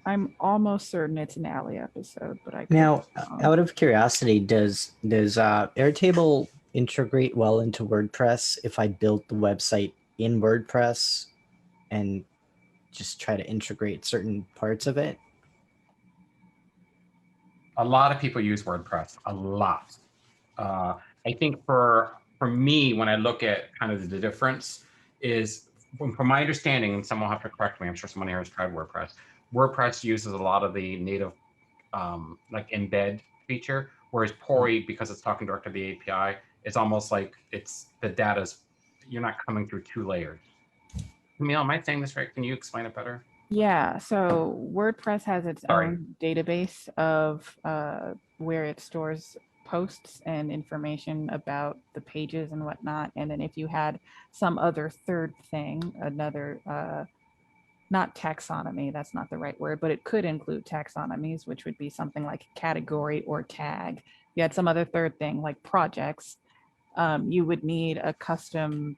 I'm almost certain it's an Alley episode, but I could Now, be wrong. out of curiosity, does Airtable integrate well into WordPress if I built the website in WordPress and just try to integrate certain parts of it? A lot of people use WordPress, a lot. I think for me, when I look at kind of the difference is, from my understanding, and someone will have to correct me, I'm sure someone here has tried WordPress. WordPress uses a lot of the native like embed feature, whereas Pori, because it's talking directly to the API, it's almost like the data's, you're not coming through 2 layers. Camille, am I saying this right? Can you explain it better? Yeah, so WordPress has its Sorry. own database of where it stores posts and information about the pages and whatnot. And then if you had some other third thing, another, not taxonomy, that's not the right word, but it could include taxonomies, which would be something like category or tag. If you had some other third thing like projects, you would need a custom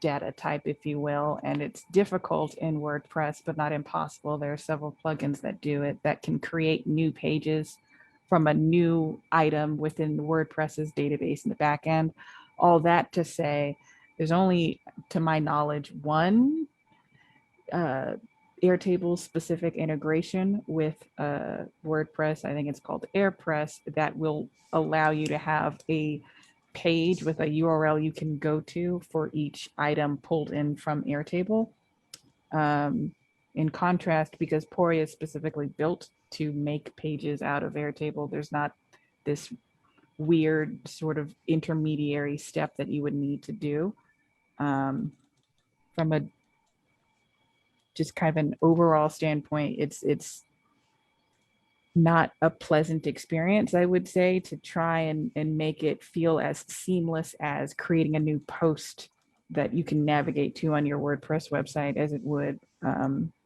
data type, if you will, and it's difficult in WordPress, but not impossible. There are several plugins that do it that can create new pages from a new item within WordPress's database in the back end. All that to say, there's only, to my knowledge, one Airtable specific integration with WordPress. I think it's called AirPress, that will allow you to have a page with a URL you can go to for each item pulled in from Airtable. In contrast, because Poria is specifically built to make pages out of Airtable, there's not this weird sort of intermediary step that you would need to do. From a just kind of an overall standpoint, it's not a pleasant experience, I would say, to try and make it feel as seamless as creating a new post that you can navigate to on your WordPress website as it would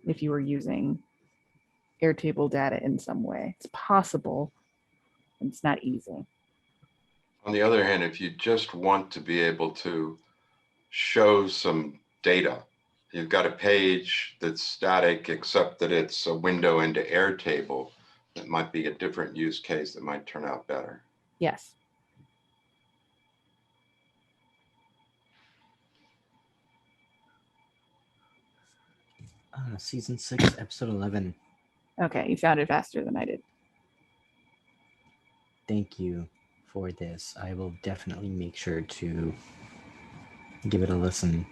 if you were using Airtable data in some way. It's possible, and it's not easy. On the other hand, if you just want to be able to show some data, you've got a page that's static, except that it's a window into Airtable, that might be a different use case that might turn out better. Yes. Season 6, episode 11. Okay, you found it faster than I did. Thank you for this. I will definitely make sure to give it a listen.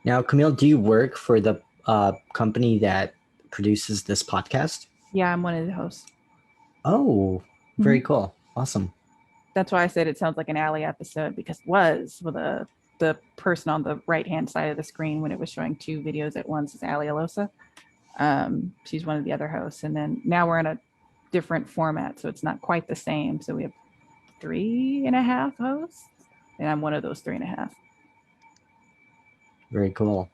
Now, Camille, do you work for the company that produces this podcast? Yeah, I'm one of the hosts. Oh, very cool. Awesome. That's why I said it sounds like an Allie episode, because it was with the person on the right-hand side of the screen when it was showing two videos at once is Allie Alosa. She's one of the other hosts. And then now we're in a different format, so it's not quite the same. So we have 3.5 hosts, and I'm one of those 3.5. Very cool.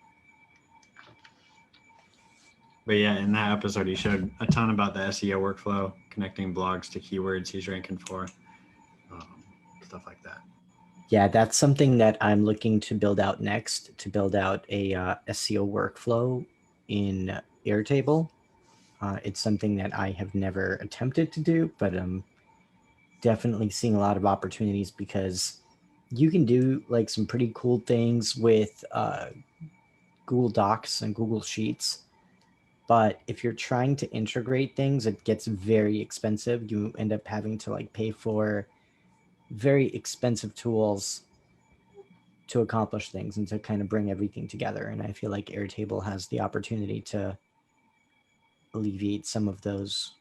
But yeah, in that episode, he showed a ton about the SEO workflow, connecting blogs to keywords he's ranking for, stuff like that. Yeah, that's something that I'm looking to build out next, to build out a SEO workflow in Airtable. It's something that I have never attempted to do, but I'm definitely seeing a lot of opportunities because you can do like some pretty cool things with Google Docs and Google Sheets. But if you're trying to integrate things, it gets very expensive. You end up having to like pay for very expensive tools to accomplish things and to kind of bring everything together. And I feel like Airtable has the opportunity to alleviate some of those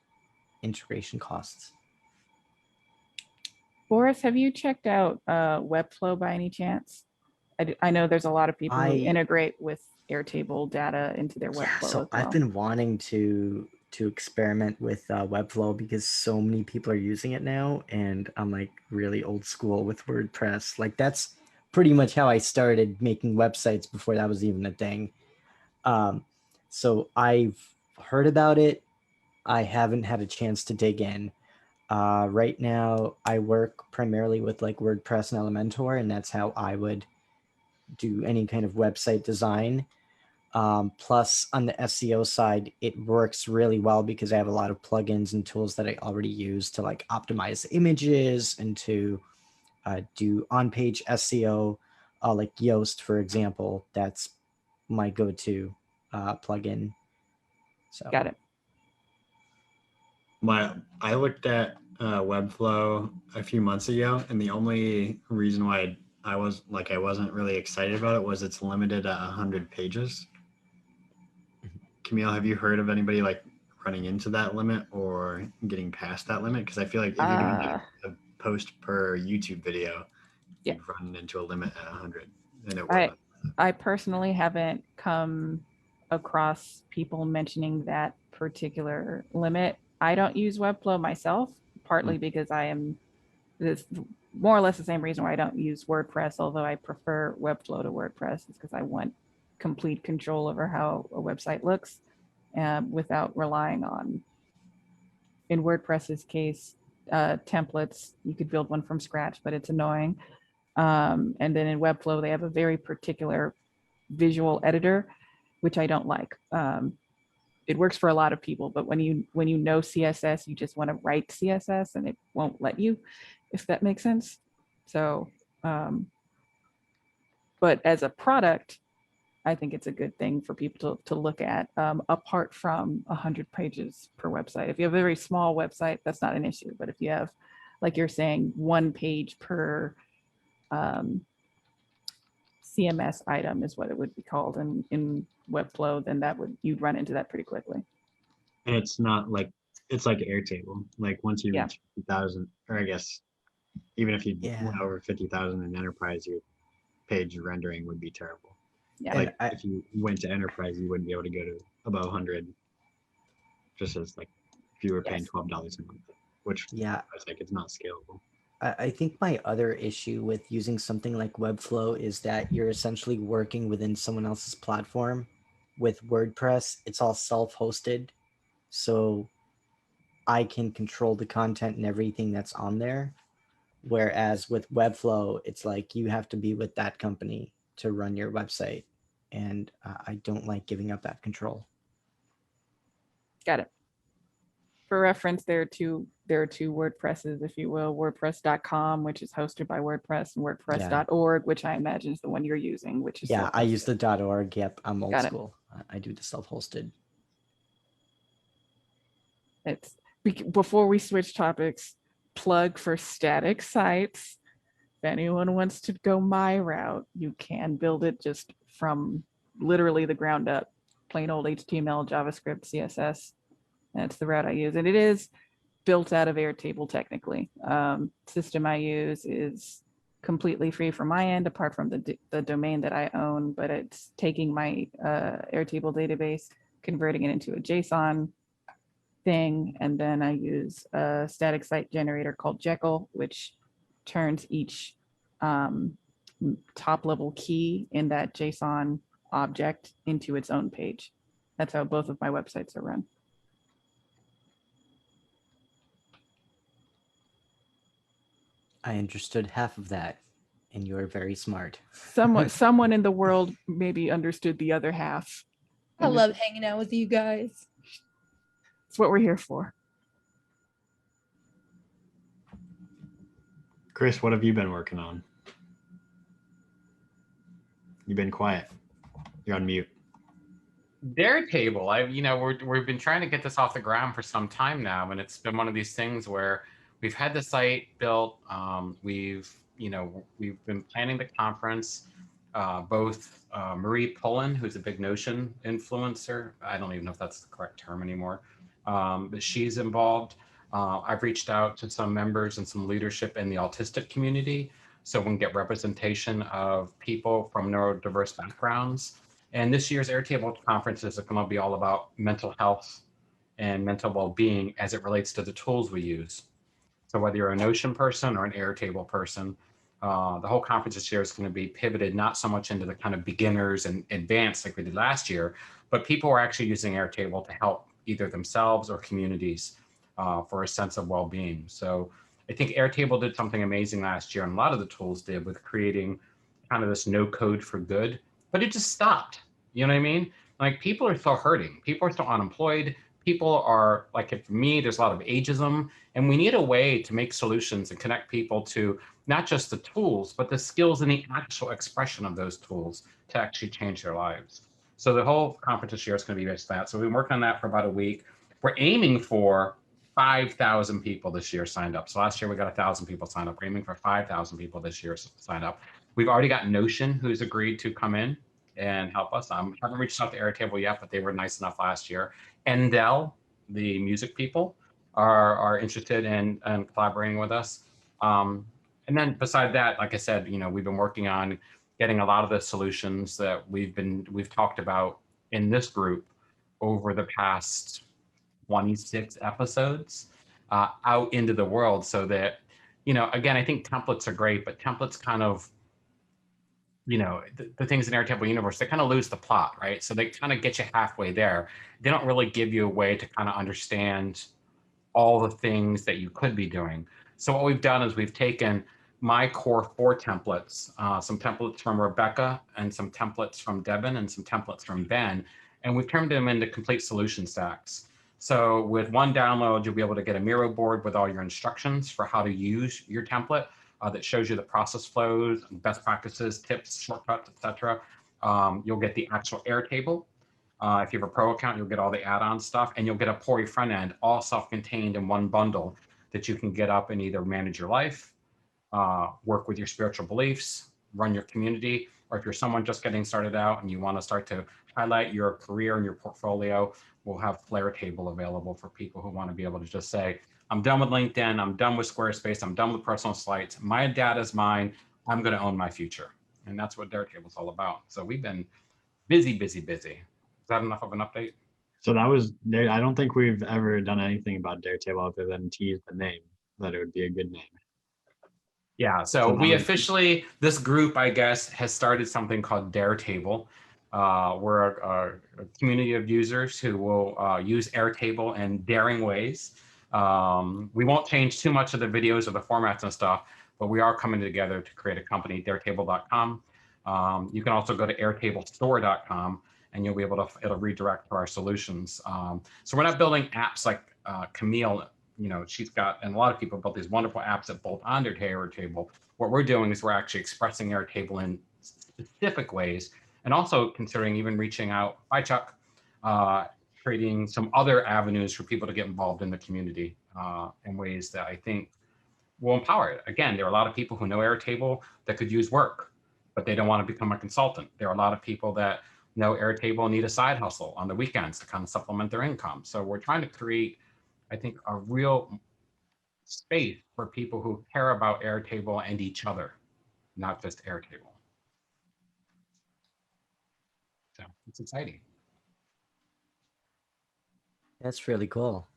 integration costs. Boris, have you checked out Webflow by any chance? I know there's a lot of people who integrate with Airtable data into their Webflow. So I've been wanting to experiment with Webflow because so many people are using it now, and I'm like really old school with WordPress. Like that's pretty much how I started making websites before that was even a thing. So I've heard about it. I haven't had a chance to dig in. Right now, I work primarily with like WordPress and Elementor, and that's how I would do any kind of website design. Plus, on the SEO side, it works really well because I have a lot of plugins and tools that I already use to like optimize images and to do on-page SEO, like Yoast, for example. That's my go-to plugin. So got it. I looked at Webflow a few months ago, and the only reason why I wasn't really excited about it was it's limited at 100 pages. Camille, have you heard of anybody like running into that limit or getting past that limit? Because I feel like if you're doing like a post per YouTube video, Yeah. you've run into a limit at 100, and it I will. I personally haven't come across people mentioning that particular limit. I don't use Webflow myself, partly because I am this more or less the same reason why I don't use WordPress, although I prefer Webflow to WordPress, is because I want complete control over how a website looks without relying on, in WordPress's case, templates. You could build one from scratch, but it's annoying. And then in Webflow, they have a very particular visual editor, which I don't like. It works for a lot of people, but when you know CSS, you just want to write CSS and it won't let you, if that makes sense. So, but as a product, I think it's a good thing for people to look at, apart from 100 pages per website. If you have a very small website, that's not an issue. But if you have, like you're saying, 1 page per CMS item is what it would be called in Webflow, then you'd run into that pretty quickly. And it's not like, it's like Airtable. Like once you Yeah. reach 50,000, or I guess even if you Yeah. went over 50,000 in enterprise, your page rendering would be terrible. Yeah. Like if you went to enterprise, you wouldn't be able to go to above 100, just as like if you were paying $12 a month, which Yeah. I was like, it's not scalable. I think my other issue with using something like Webflow is that you're essentially working within someone else's platform. With WordPress, it's all self-hosted, so I can control the content and everything that's on there. Whereas with Webflow, it's like you have to be with that company to run your website, and I don't like giving up that control. Got it. For reference, there are two WordPresses, if you will: WordPress.com, which is hosted by WordPress, and WordPress.org, which I imagine is the one you're using, which is I use the .org. Yep, I'm old Got it. school. I do the self-hosted. It's before we switch topics, plug for static sites. If anyone wants to go my route, you can build it just from literally the ground up, plain old HTML, JavaScript, CSS. That's the route I use, and it is built out of Airtable technically. System I use is completely free from my end, apart from the domain that I own, but it's taking my Airtable database, converting it into a JSON thing, and then I use a static site generator called Jekyll, which turns each top level key in that JSON object into its own page. That's how both of my websites are run. I understood half of that, and you are very smart. Someone in the world maybe understood the other half. I love hanging out with you guys. It's what we're here for. Chris, what have you been working on? You've been quiet. You're on mute. Airtable, we've been trying to get this off the ground for some time now, and it's been one of these things where we've had the site built. We've been planning the conference. Both Marie Pullen, who's a big Notion influencer, I don't even know if that's the correct term anymore, but she's involved. I've reached out to some members and some leadership in the autistic community, so we can get representation of people from neurodiverse backgrounds. And this year's Airtable conference is going to be all about mental health and mental well-being as it relates to the tools we use. So whether you're a Notion person or an Airtable person, the whole conference this year is going to be pivoted not so much into the kind of beginners and advanced like we did last year, but people are actually using Airtable to help either themselves or communities for a sense of well-being. So I think Airtable did something amazing last year, and a lot of the tools did, with creating kind of this no code for good, but it just stopped. You know what I mean? Like, people are still hurting. People are still unemployed. People are, like, for me, there's a lot of ageism, and we need a way to make solutions and connect people to not just the tools, but the skills and the actual expression of those tools to actually change their lives. So the whole conference this year is going to be based on that. So we've been working on that for about a week. We're aiming for 5,000 people this year signed up. So last year we got 1,000 people signed up. We're aiming for 5,000 people this year signed up. We've already got Notion, who's agreed to come in and help us. I haven't reached out to Airtable yet, but they were nice enough last year. Endel, the music people are interested in collaborating with us. And then beside that, like I said, we've been working on getting a lot of the solutions that we've talked about in this group over the past 26 episodes out into the world, so that, again, I think templates are great, but templates kind of, the things in Airtable universe, they kind of lose the plot, right? So they kind of get you halfway there. They don't really give you a way to kind of understand all the things that you could be doing. So what we've done is we've taken my core 4 templates, some templates from Rebecca and some templates from Devin and some templates from Ben, and we've turned them into complete solution stacks. So with one download, you'll be able to get a Miro board with all your instructions for how to use your template that shows you the process flows, best practices, tips, shortcuts, etc. You'll get the actual Airtable. If you have a pro account, you'll get all the add-on stuff, and you'll get a Pori front end, all self-contained in one bundle that you can get up and either manage your life, work with your spiritual beliefs, run your community, or if you're someone just getting started out and you want to start to highlight your career and your portfolio, we'll have Airtable available for people who want to be able to just say, I'm done with LinkedIn, I'm done with Squarespace, I'm done with personal sites, my data is mine, I'm going to own my future. And that's what Airtable is all about. So we've been busy, busy, busy. Is that enough of an update? So that was there. I don't think we've ever done anything about Airtable other than tease the name, that it would be a good name. Yeah, so we officially, this group, I guess, has started something called Airtable. We're a community of users who will use Airtable in daring ways. We won't change too much of the videos or the formats and stuff, but we are coming together to create a company, Airtable.com. You can also go to airtablestore.com and you'll be able to, it'll redirect to our solutions. So we're not building apps like Camille, she's got, and a lot of people built these wonderful apps that bolt onto Airtable. What we're doing is we're actually expressing Airtable in specific ways, and also considering even reaching out, by Chuck, creating some other avenues for people to get involved in the community in ways that I think will empower it. Again, there are a lot of people who know Airtable that could use work, but they don't want to become a consultant. There are a lot of people that know Airtable and need a side hustle on the weekends to kind of supplement their income. So we're trying to create, I think, a real space for people who care about Airtable and each other, not just Airtable. So it's exciting. That's really cool.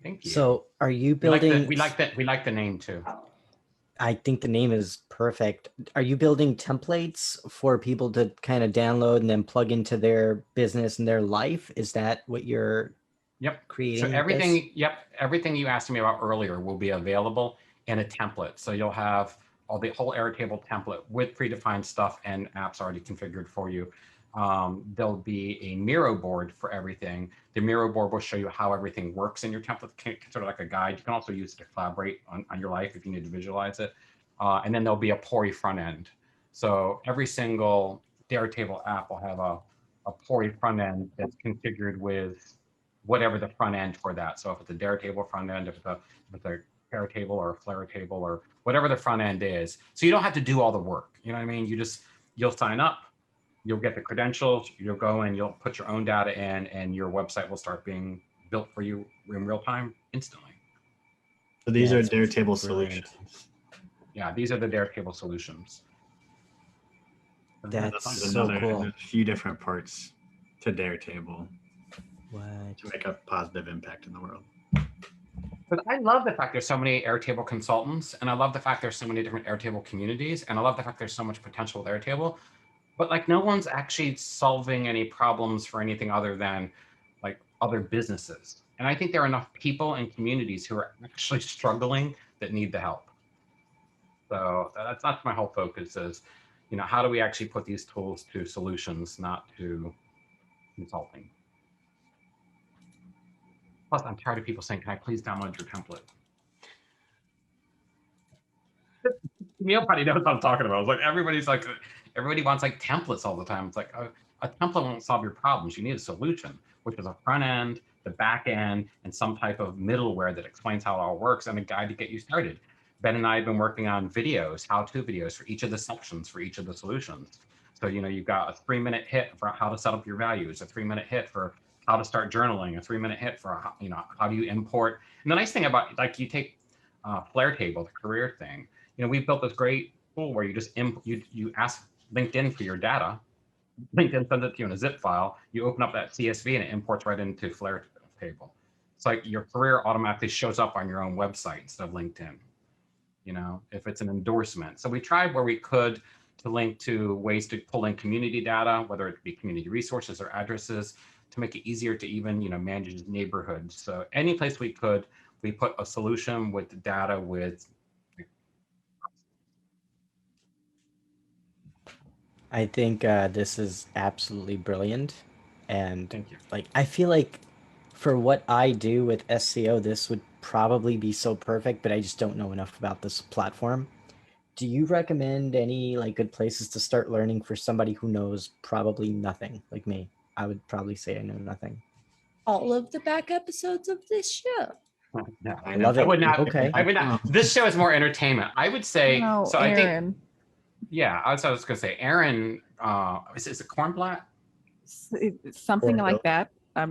Thank you. So are you building? We like the name too. I think the name is perfect. Are you building templates for people to kind of download and then plug into their business and their life? Is that what you're creating? So everything, everything you asked me about earlier will be available in a template. So you'll have the whole Airtable template with predefined stuff and apps already configured for you. There'll be a Miro board for everything. The Miro board will show you how everything works in your template, sort of like a guide. You can also use it to collaborate on your life if you need to visualize it. And then there'll be a Pori front end. So every single Airtable app will have a Pori front end that's configured with whatever the front end for that. So if it's a Airtable front end, if it's a Airtable or a Airtable or whatever the front end is. So you don't have to do all the work. You know what I mean? You'll sign up. You'll get the credentials, you'll go and you'll put your own data in, and your website will start being built for you in real time instantly. So these are Airtable solutions. Yeah, these are the Airtable solutions. That's so cool. There's a few different parts to Airtable What? to make a positive impact in the world. But I love the fact there's so many Airtable consultants, and I love the fact there's so many different Airtable communities, and I love the fact there's so much potential with Airtable. But like no one's actually solving any problems for anything other than like other businesses. And I think there are enough people and communities who are actually struggling that need the help. So that's my whole focus is, how do we actually put these tools to solutions, not to consulting? Plus, I'm tired of people saying, can I please download your template? Neil probably knows what I'm talking about. It's like everybody wants like templates all the time. It's like a template won't solve your problems. You need a solution, which is a front end, the back end, and some type of middleware that explains how it all works and a guide to get you started. Ben and I have been working on videos, how-to videos for each of the sections for each of the solutions. So you've got a 3-minute hit for how to set up your values, a 3-minute hit for how to start journaling, a 3-minute hit for, how do you import. And the nice thing about, like, you take Airtable, the career thing, we've built this great tool where you just, you ask LinkedIn for your data. LinkedIn sends it to you in a zip file. You open up that CSV and it imports right into Airtable. It's like your career automatically shows up on your own website instead of LinkedIn, if it's an endorsement. So we tried where we could to link to ways to pull in community data, whether it be community resources or addresses, to make it easier to even, manage neighborhoods. So any place we could, we put a solution with data with. I think this is absolutely brilliant. And Thank you. like, I feel like for what I do with SEO, this would probably be so perfect, but I just don't know enough about this platform. Do you recommend any like good places to start learning for somebody who knows probably nothing like me? I would probably say I know nothing. All of the back episodes of this show. No, I love it. I would not. Okay. I would not. This show is more entertainment. I would say. No, So Aaron. I think. Yeah, I was going to say, Aaron. Is it Cornblatt? It's something like Corn-built. that.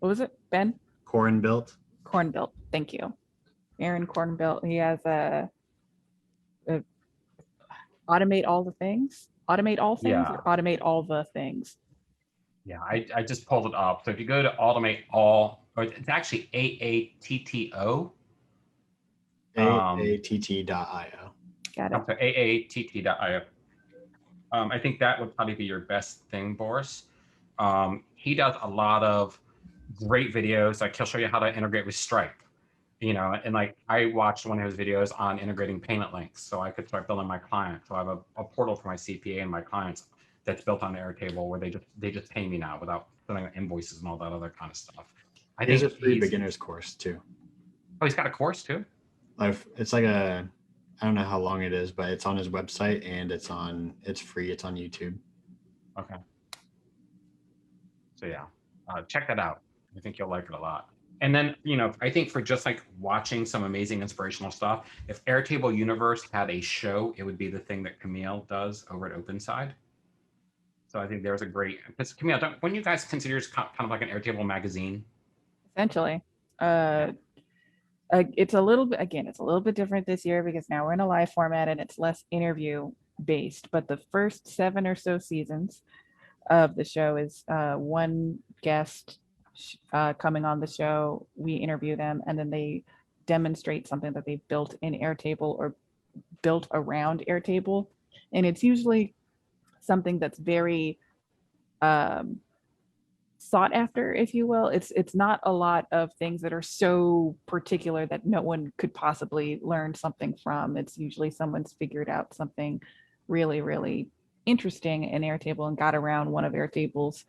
What was it, Ben? Corn-built. Cornbuilt. Thank you, Aaron Cornbuilt. He has a automate all the things. Automate all things. Yeah. Or automate all the things. Yeah, I just pulled it up. So if you go to automate all, or it's actually AATTO. AATT.io. Got it. So AATT.io. I think that would probably be your best thing, Boris. He does a lot of great videos. Like he'll show you how to integrate with Stripe, and like I watched one of his videos on integrating payment links so I could start billing my clients. So I have a portal for my CPA and my clients that's built on Airtable where they just pay me now without filling out invoices and all that other kind of stuff. I There's think a free beginner's course too. Oh, he's got a course too? It's like I don't know how long it is, but it's on his website and it's free. It's on YouTube. Okay. So yeah, check that out. I think you'll like it a lot. And then, I think for just like watching some amazing inspirational stuff, if Airtable Universe had a show, it would be the thing that Camille does over at OpenSide. So I think there's a great, because Camille, wouldn't you guys consider yours kind of like an Airtable magazine? Essentially. It's a little bit different this year because now we're in a live format and it's less interview based, but the first 7 or so seasons of the show is one guest coming on the show, we interview them, and then they demonstrate something that they built in Airtable or built around Airtable. And it's usually something that's very sought after, if you will. It's not a lot of things that are so particular that no one could possibly learn something from. It's usually someone's figured out something really, really interesting in Airtable and got around one of Airtable's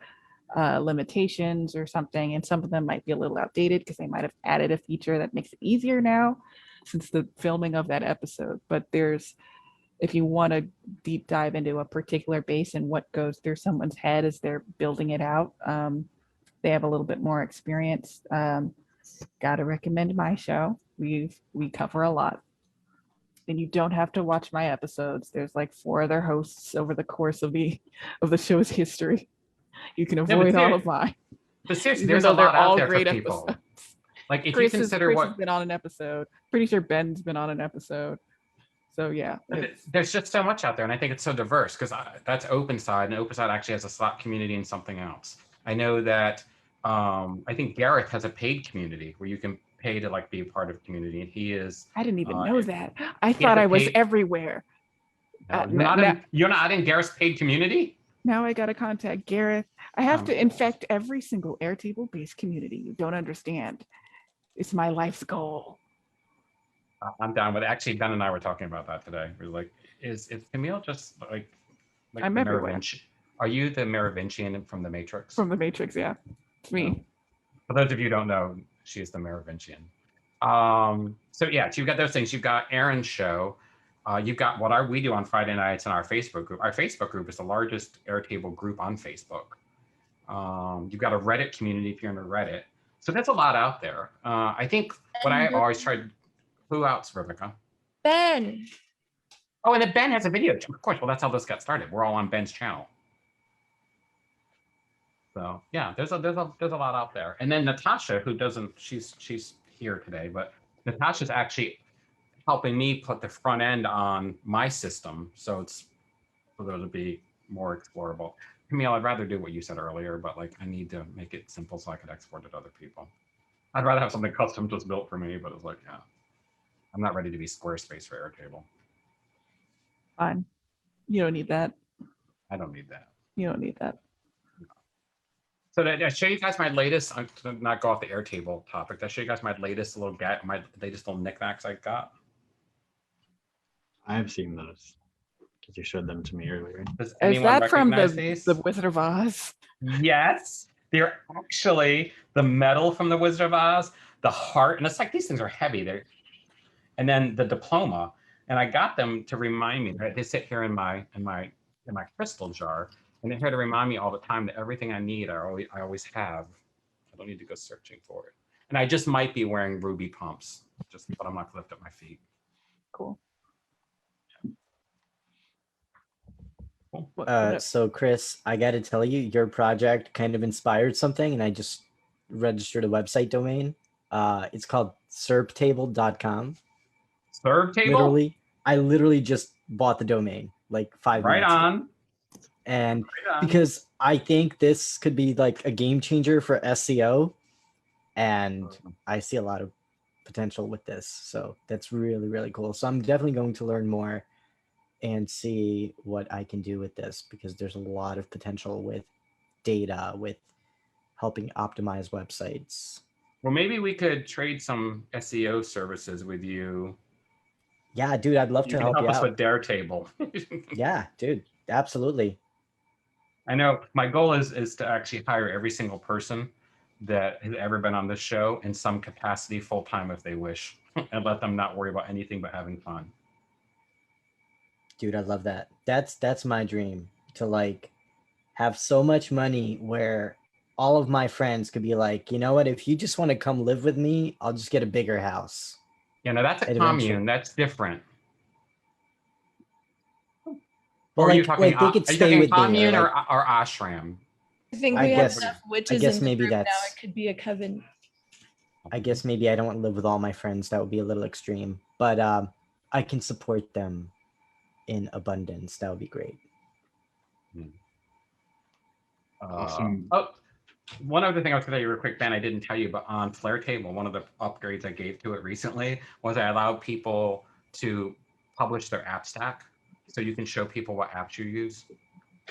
limitations or something. And some of them might be a little outdated because they might have added a feature that makes it easier now since the filming of that episode. But if you want to deep dive into a particular base and what goes through someone's head as they're building it out, they have a little bit more experience. Gotta recommend my show. We cover a lot. And you don't have to watch my episodes. There's like 4 other hosts over the course of the show's history. You can avoid all of mine. But seriously, Even there's a though they're lot out all there for great people. episodes. Like if Chris you consider has been on an episode. Pretty sure Ben's been on an episode. So yeah, there's just so much out there, and I think it's so diverse because that's OpenSide, and OpenSide actually has a Slack community and something else. I know that I think Gareth has a paid community where you can pay to like be a part of a community, and he is. I didn't even know that. I he thought has a I was paid- everywhere. You're not in Gareth's paid community? Now I gotta contact Gareth. I have to infect every single Airtable-based community. You don't understand. It's my life's goal. I'm down with it. Actually, Ben and I were talking about that today. We're like, is Camille just like I'm everywhere. Are you the Merovingian from The Matrix? From The Matrix, yeah. It's me. For those of you who don't know, she is the Merovingian. So yeah, so you've got those things. You've got Aaron's show. You've got what we do on Friday nights in our Facebook group. Our Facebook group is the largest Airtable group on Facebook. You've got a Reddit community if you're into Reddit. So that's a lot out there. I think what I always tried. Who else, Rebecca? Ben. Oh, and then Ben has a video. Of course. Well, that's how this got started. We're all on Ben's channel. So yeah, there's a lot out there. And then Natasha, who doesn't, she's here today, but Natasha's actually helping me put the front end on my system, so it's for those to be more explorable. Camille, I'd rather do what you said earlier, but like I need to make it simple so I could export it to other people. I'd rather have something custom just built for me, but it's like, yeah, I'm not ready to be Squarespace for Airtable. Fine. You don't need that. I don't need that. You don't need that. So did I show you guys my latest? I'm to not go off the Airtable topic. Did I show you guys my latest little knickknacks I got? I've seen those because you showed them to me earlier. Does Is anyone that from recognize these? the Wizard of Oz? Yes, they're actually the medal from the Wizard of Oz, the heart, and it's like these things are heavy. And then the diploma, and I got them to remind me. Right, they sit here in my crystal jar, and they're here to remind me all the time that everything I need, I always have. I don't need to go searching for it. And I just might be wearing ruby pumps, but I'm not gonna lift up my feet. Cool. So Chris, I got to tell you, your project kind of inspired something, and I just registered a website domain. It's called serptable.com. Serptable? I literally just bought the domain like 5 Right minutes ago. on. And Right on. because I think this could be like a game changer for SEO, and I see a lot of potential with this. So that's really, really cool. So I'm definitely going to learn more and see what I can do with this, because there's a lot of potential with data, with helping optimize websites. Well, maybe we could trade some SEO services with you. Yeah, dude, I'd love to can help you us out. with Airtable. Yeah, dude, absolutely. I know my goal is to actually hire every single person that has ever been on this show in some capacity full-time if they wish, and let them not worry about anything but having fun. Dude, I love that. That's my dream, to like have so much money where all of my friends could be like, you know what, if you just want to come live with me, I'll just get a bigger house. Yeah, no, that's a commune. That's different. Well, Or are like, you talking, they could stay with me, commune or, or ashram? I think I we have guess- enough I witches guess in the maybe group now. that's- It could be a coven. I guess maybe I don't want to live with all my friends. That would be a little extreme, but I can support them in abundance. That would be great. Awesome. One other thing I was going to tell you real quick, Ben, I didn't tell you, but on Airtable, one of the upgrades I gave to it recently was I allowed people to publish their app stack, so you can show people what apps you use.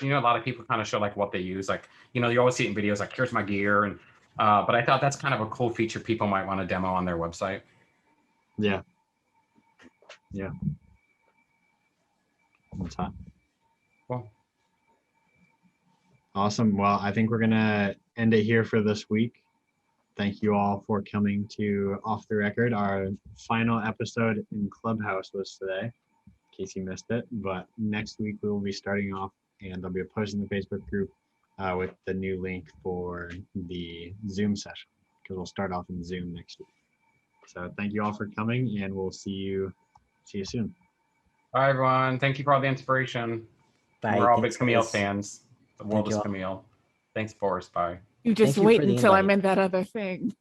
You know, a lot of people kind of show like what they use, like, you know, you always see it in videos like, here's my gear, and but I thought that's kind of a cool feature people might want to demo on their website. Yeah. Yeah. That's hot. Cool. Awesome. Well, I think we're going to end it here for this week. Thank you all for coming to Off the Record. Our final episode in Clubhouse was today, in case you missed it. But next week we will be starting off, and there'll be a post in the Facebook group with the new link for the Zoom session, because we'll start off in Zoom next week. So thank you all for coming, and we'll see you soon. Bye, everyone. Thank you for all the inspiration. Bye. We're all Thanks, big Camille guys. fans. The world Thank is you all. Camille. Thanks, Boris. Bye. You just Thank you wait for the until I invite. meant that other thing.